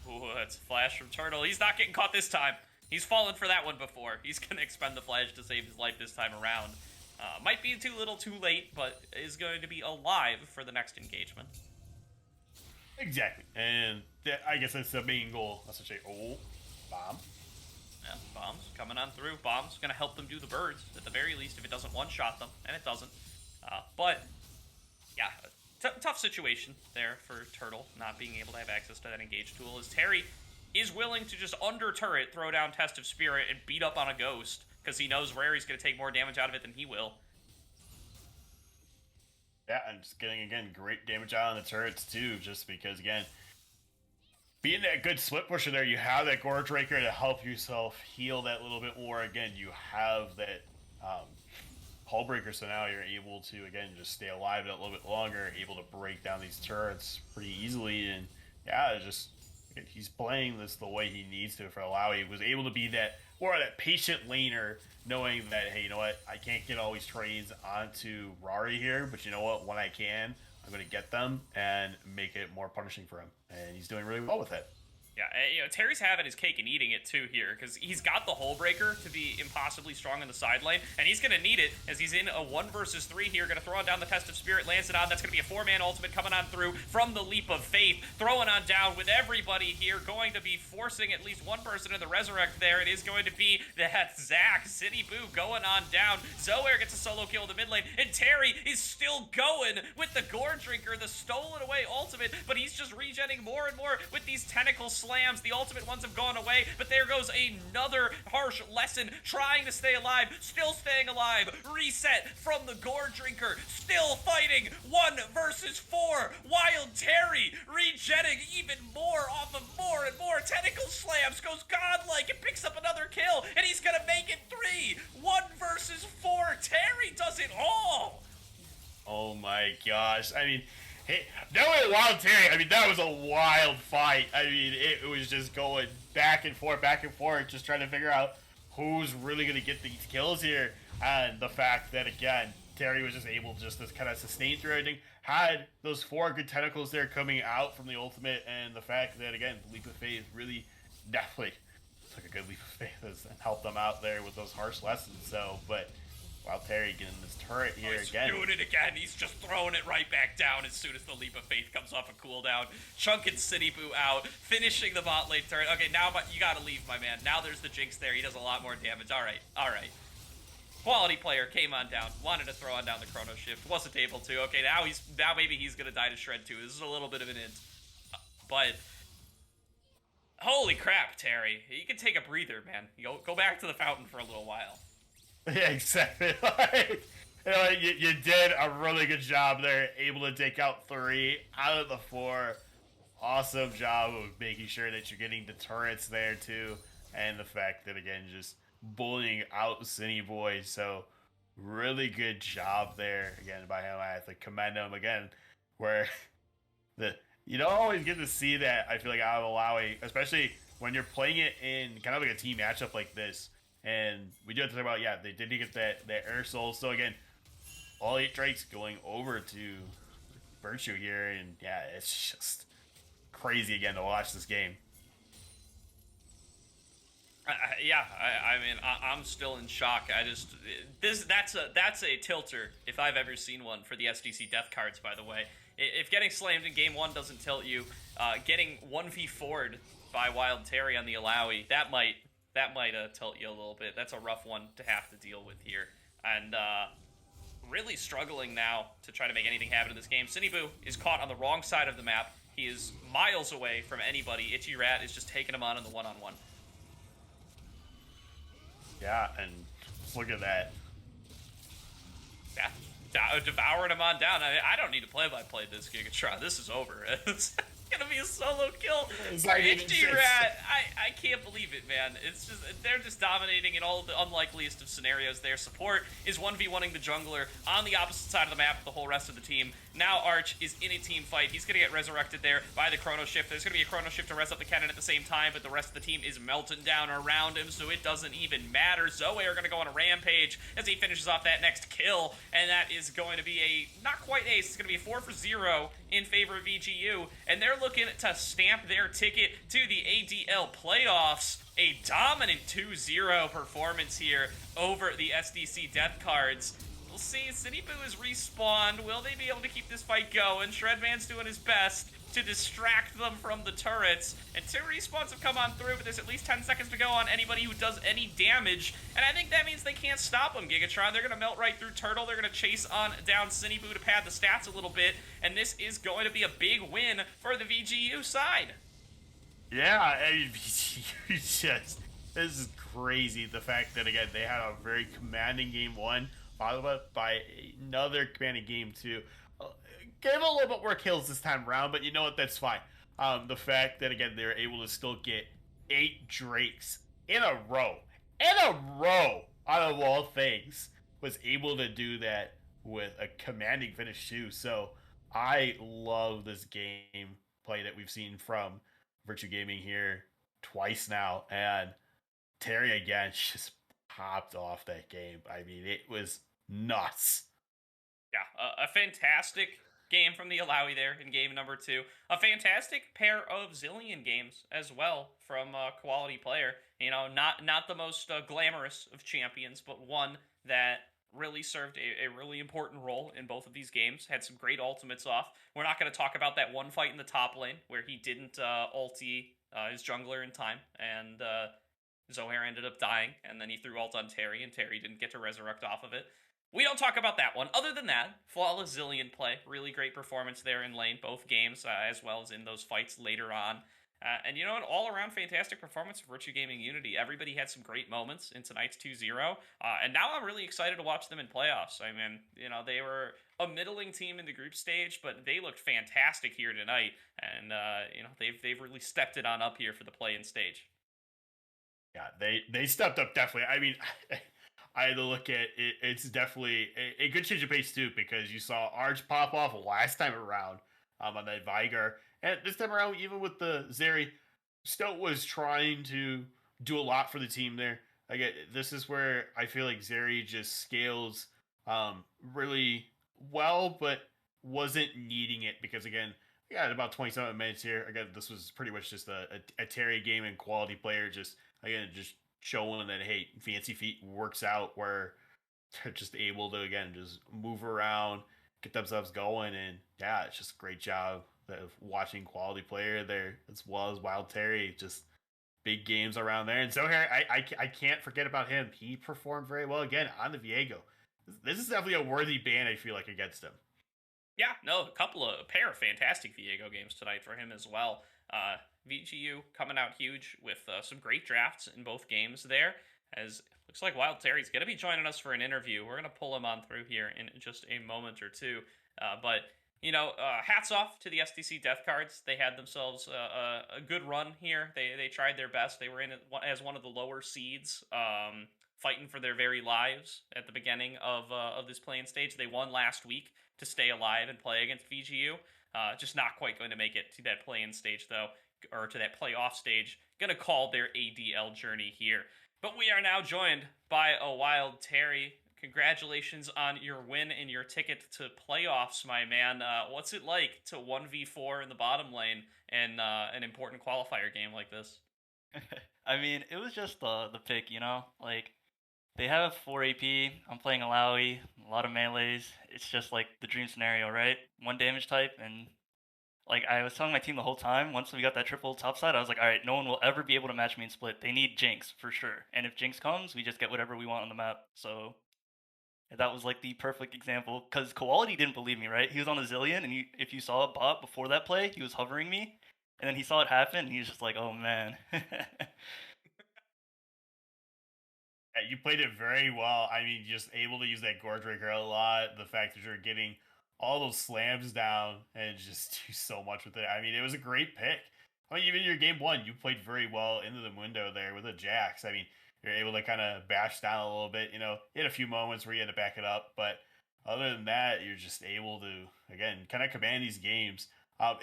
Ooh, that's a flash from Turtle. He's not getting caught this time. He's fallen for that one before. He's going to expend the flash to save his life this time around. Might be too little too late, but is going to be alive for the next engagement. Exactly. And I guess that's the main goal. That's what I say. Oh, bomb. Yeah, bombs coming on through. Bombs going to help them do the birds, at the very least, if it doesn't one-shot them, and it doesn't. But, yeah, tough situation there for Turtle, not being able to have access to that engage tool, as Terry is willing to just under-turret, throw down Test of Spirit, and beat up on a Ghost, because he knows Rary's going to take more damage out of it than he will. Yeah, and just getting, again, great damage out on the turrets, too, just because, again, being that good split pusher there, you have that Gorge Raker to help yourself heal that little bit more. Again, you have that Hull Breaker, so now you're able to, again, just stay alive that little bit longer, able to break down these turrets pretty easily. And yeah, just he's playing this the way he needs to for Alawi. He was able to be that patient laner, knowing that, hey, you know what, I can't get all these trades onto Rari here, but you know what, when I can, I'm going to get them and make it more punishing for him. And he's doing really well with it. Yeah, Terry's having his cake and eating it too here, because he's got the Hull Breaker to be impossibly strong on the side lane, and he's going to need it as he's in a 1 versus 3 here. Going to throw on down the Test of Spirit, lands it on. That's going to be a 4-man ultimate coming on through from the Leap of Faith, throwing on down with everybody here, going to be forcing at least one person to the Resurrect there. It is going to be that Zac, City Boo going on down. Zoair gets a solo kill in the mid lane, and Terry is still going with the Gore Drinker, the stolen away ultimate, but he's just regenning more and more with these tentacle slams. The ultimate ones have gone away, but there goes another harsh lesson, trying to stay alive, still staying alive. Reset from the Gore Drinker, still fighting 1 versus 4. Wild Terry regenning even more off of more and more tentacle slams, goes godlike and picks up another kill, and he's gonna make it 3. 1 versus 4. Terry does it all. Oh my gosh. I mean, hey, that was a wild Terry. I mean, that was a wild fight. I mean, it was just going back and forth, just trying to figure out who's really going to get these kills here. And the fact that, again, Terry was just able just to kind of sustain through everything, had those 4 good tentacles there coming out from the ultimate, and the fact that, again, Leap of Faith really definitely took a good Leap of Faith and helped them out there with those harsh lessons. So, but Wild Terry getting this turret here again. He's doing it again. He's just throwing it right back down as soon as the Leap of Faith comes off a cooldown. Chunking City Boo out, finishing the bot lane turret. Okay, now you gotta leave, my man. Now there's the Jinx there. He does a lot more damage. All right. Quality player came on down, wanted to throw on down the Chrono Shift, wasn't able to. Okay, now maybe he's gonna die to Shred too. This is a little bit of an int, but holy crap, Terry, you can take a breather, man. Go back to the fountain for a little while. Yeah, exactly. You did a really good job there, able to take out 3 out of the 4. Awesome job of making sure that you're getting the turrets there too, and the fact that, again, just bullying out City Boy. So really good job there again by him. I have to commend him again, where you don't always get to see that. I feel like out of Malawi, especially when you're playing it in kind of like a team matchup like this. And we do have to talk about, they did get that Air Soul. So again, all 8 Drakes going over to Virtue here, and yeah, it's just crazy again to watch this game. I mean, I'm still in shock. That's a tilter if I've ever seen one for the SDC death cards. By the way, if getting slammed in game 1 doesn't tilt you, getting 1v4'd by Wild Terry on the Alawi, that might tilt you a little bit. That's a rough one to have to deal with here, and really struggling now to try to make anything happen in this game. Cinnyboo is caught on the wrong side of the map. He is miles away from anybody. Itchy Rat is just taking him on in the one-on-one. Yeah, and look at that. Yeah, devouring him on down. I don't need to play-by-play this Gigatron. This is over. It's gonna be a solo kill for HD Rat. I can't believe it, man. It's just, they're just dominating in all the unlikeliest of scenarios. Their support is 1v1ing the jungler on the opposite side of the map with the whole rest of the team. Now Arch is in a team fight. He's gonna get resurrected there by the Chrono Shift. There's gonna be a Chrono Shift to res up the cannon at the same time, but the rest of the team is melting down around him, so it doesn't even matter. Zoe are gonna go on a rampage as he finishes off that next kill, and that is going to be a, not quite ace, it's gonna be a 4 for 0 in favor of VGU, and they're looking to stamp their ticket to the ADL playoffs. A dominant 2-0 performance here over the SDC death cards. We'll see. Cinnyboo is respawned. Will they be able to keep this fight going? Shredman's doing his best to distract them from the turrets. And 2 respawns have come on through, but there's at least 10 seconds to go on anybody who does any damage. And I think that means they can't stop them, Gigatron. They're going to melt right through Turtle. They're going to chase on down Cinnyboo to pad the stats a little bit. And this is going to be a big win for the VGU side. Yeah, I mean, just, this is crazy. The fact that, again, they had a very commanding game 1, followed up by another commanding game 2. Gave a little bit more kills this time around, but you know what? That's fine. The fact that, again, they were able to still get 8 Drakes in a row, out of all things, was able to do that with a commanding finish too. So I love this game play that we've seen from Virtue Gaming here twice now, and Terry again just popped off that game. I mean, it was nuts. Yeah, a fantastic game from the Alawi there in game number 2. A fantastic pair of Zillion games as well from a quality player. You know, not the most glamorous of champions, but one that really served a really important role in both of these games. Had some great ultimates off. We're not going to talk about that one fight in the top lane where he didn't ulti his jungler in time, and Zohair ended up dying, and then he threw ult on Terry, and Terry didn't get to resurrect off of it. We don't talk about that one. Other than that, flawless Zillion play. Really great performance there in lane, both games, as well as in those fights later on. And you know, an all-around fantastic performance for Virtue Gaming Unity. Everybody had some great moments in tonight's 2-0. And now I'm really excited to watch them in playoffs. I mean, you know, they were a middling team in the group stage, but they looked fantastic here tonight. And, you know, they've really stepped it on up here for the play-in stage. Yeah, they stepped up, definitely. I mean, I had to look at it. It's definitely a good change of pace, too, because you saw Arch pop off last time around on that Vigar. And this time around, even with the Zeri, Stoat was trying to do a lot for the team there. Again, this is where I feel like Zeri just scales really well, but wasn't needing it because, again, we got about 27 minutes here. Again, this was pretty much just a Terry game and quality player just showing that, hey, Fancy Feet works out where they're just able to, again, just move around, get themselves going, and yeah, it's just a great job of watching quality player there, as well as Wild Terry, just big games around there. And Zohair, I can't forget about him. He performed very well again on the Viego. This is definitely a worthy ban, I feel like, against him. Yeah, no, a pair of fantastic Viego games tonight for him as well. VGU coming out huge with some great drafts in both games there, as looks like Wild Terry's going to be joining us for an interview. We're going to pull him on through here in just a moment or two. But, you know, hats off to the SDC Death Cards. They had themselves a good run here. They tried their best. They were in as one of the lower seeds, fighting for their very lives at the beginning of this playing stage. They won last week to stay alive and play against VGU. Just not quite going to make it to that play-in stage, though, or to that playoff stage. Going to call their ADL journey here. But we are now joined by a Wild Terry. congratulations on your win and your ticket to playoffs, my man. What's it like to 1v4 in the bottom lane in an important qualifier game like this? I mean, it was just the pick, you know? Like, they have 4 AP, I'm playing Alawi, a lot of melees. It's just like the dream scenario, right? One damage type, and like I was telling my team the whole time, once we got that triple topside, I was like, alright, no one will ever be able to match me in split. They need Jinx, for sure. And if Jinx comes, we just get whatever we want on the map. So that was like the perfect example, because Quality didn't believe me, right? He was on a Zillion, and if you saw a bot before that play, he was hovering me, and then he saw it happen, and he was just like, oh man. Yeah, you played it very well. I mean, just able to use that Gorge Breaker a lot. The fact that you're getting all those slams down and just do so much with it. I mean, it was a great pick. I mean, even your game one, you played very well into the window there with the Jax. I mean, you're able to kind of bash down a little bit. You know, you had a few moments where you had to back it up, but other than that, you're just able to again kind of command these games.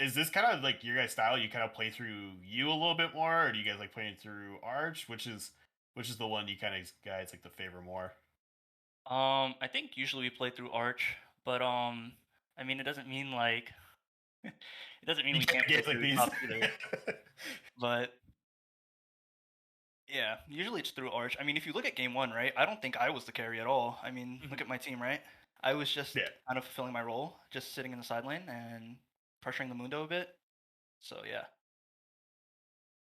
Is this kind of like your guys' style? You kind of play through you a little bit more, or do you guys like playing through Arch, which is the one you kind of guys like to favor more? I think usually we play through Arch, but I mean, it doesn't mean like it doesn't mean You we can't can't play get like through these. top either. But yeah, usually it's through Arch. I mean, if you look at game one, right? I don't think I was the carry at all. I mean, look at my team, right? I was just Yeah. kind of fulfilling my role, just sitting in the side lane and pressuring the Mundo a bit. So yeah.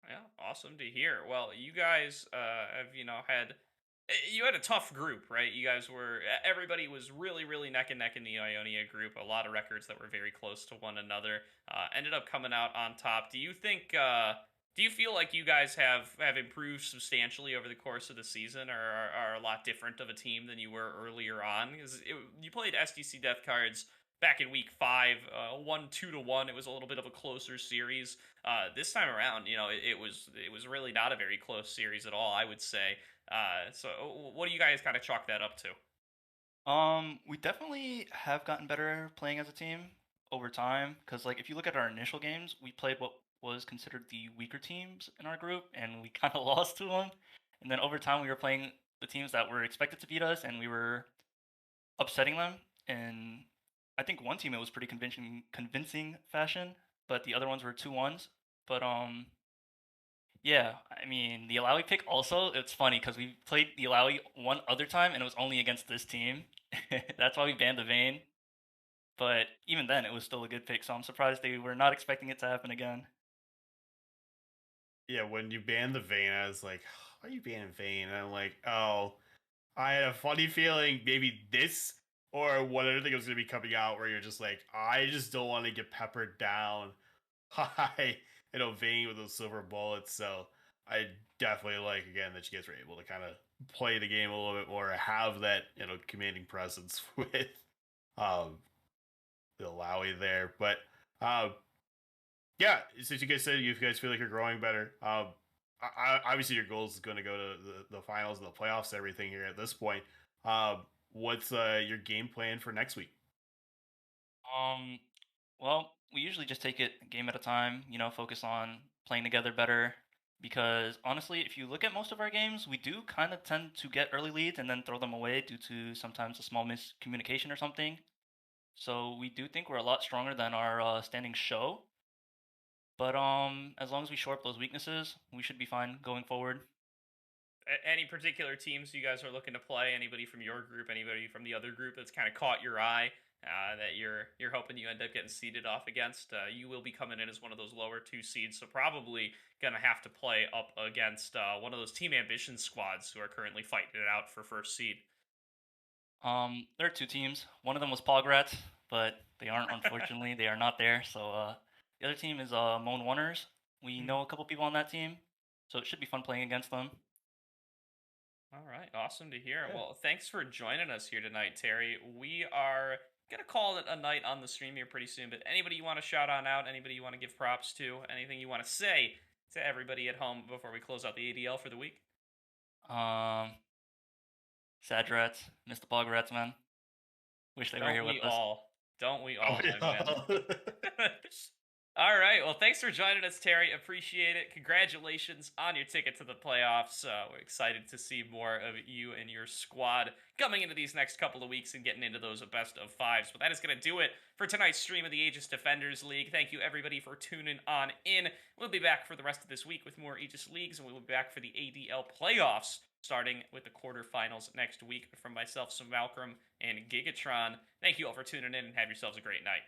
Yeah, awesome to hear. Well, you guys have had you had a tough group, right? You guys were everybody was really neck and neck in the Ionia group. A lot of records that were very close to one another. Ended up coming out on top. Do you think? Do you feel like you guys have improved substantially over the course of the season, or are a lot different of a team than you were earlier on? Because you played SDC Death Cards back in week five, 1-2 to 1. It was a little bit of a closer series. This time around, it was really not a very close series at all, I would say. So what do you guys kind of chalk that up to? We definitely have gotten better playing as a team over time. Because like if you look at our initial games, we played what was considered the weaker teams in our group, and we kind of lost to them. And then over time, we were playing the teams that were expected to beat us, and we were upsetting them. And I think one team it was pretty convincing fashion, but the other ones were 2-1s. But yeah, I mean the Alawi pick also it's funny because we played the Alawi one other time and it was only against this team. That's why we banned the Vayne. But even then, it was still a good pick, so I'm surprised they were not expecting it to happen again. Yeah, when you banned the Vayne, I was like, why are you banning Vayne? And I'm like, oh, I had a funny feeling maybe this or what other thing was going to be coming out where you're just like, I just don't want to get peppered down by, Vayne with those silver bullets. So I definitely like, again, that you guys were able to kind of play the game a little bit more, have that, commanding presence with um, the Lowy there. But yeah, since you guys said you guys feel like you're growing better, obviously your goal is going to go to the finals and the playoffs, everything here at this point. What's your game plan for next week? Um, well, we usually just take it a game at a time, you know, focus on playing together better. Because honestly, if you look at most of our games, we do kind of tend to get early leads and then throw them away due to sometimes a small miscommunication or something. So we do think we're a lot stronger than our standings show. But as long as we shore up those weaknesses, we should be fine going forward. Any particular teams you guys are looking to play? Anybody from your group? Anybody from the other group that's kind of caught your eye? That you're hoping you end up getting seeded off against. You will be coming in as one of those lower two seeds, so probably gonna have to play up against one of those Team Ambition squads who are currently fighting it out for first seed. There are two teams. One of them was Pograts, but they aren't, unfortunately. They are not there. So the other team is Moan Oneers. We know a couple people on that team, so it should be fun playing against them. All right, awesome to hear. Yeah. Well, thanks for joining us here tonight, Terry. We are gonna call it a night on the stream here pretty soon. But anybody you want to shout on out, anybody you want to give props to, anything you want to say to everybody at home before we close out the ADL for the week? Um, Sad Rats, miss the Pograts, man. Wish they were here Don't we with us. all? Don't we all, Oh, my man? yeah. All right. Well, thanks for joining us, Terry. Appreciate it. Congratulations on your ticket to the playoffs. We're excited to see more of you and your squad coming into these next couple of weeks and getting into those best of fives. But that is going to do it for tonight's stream of the Aegis Defenders League. Thank you, everybody, for tuning on in. We'll be back for the rest of this week with more Aegis Leagues, and we'll be back for the ADL playoffs, starting with the quarterfinals next week from myself, Malcolm, and Gigatron. Thank you all for tuning in, and have yourselves a great night.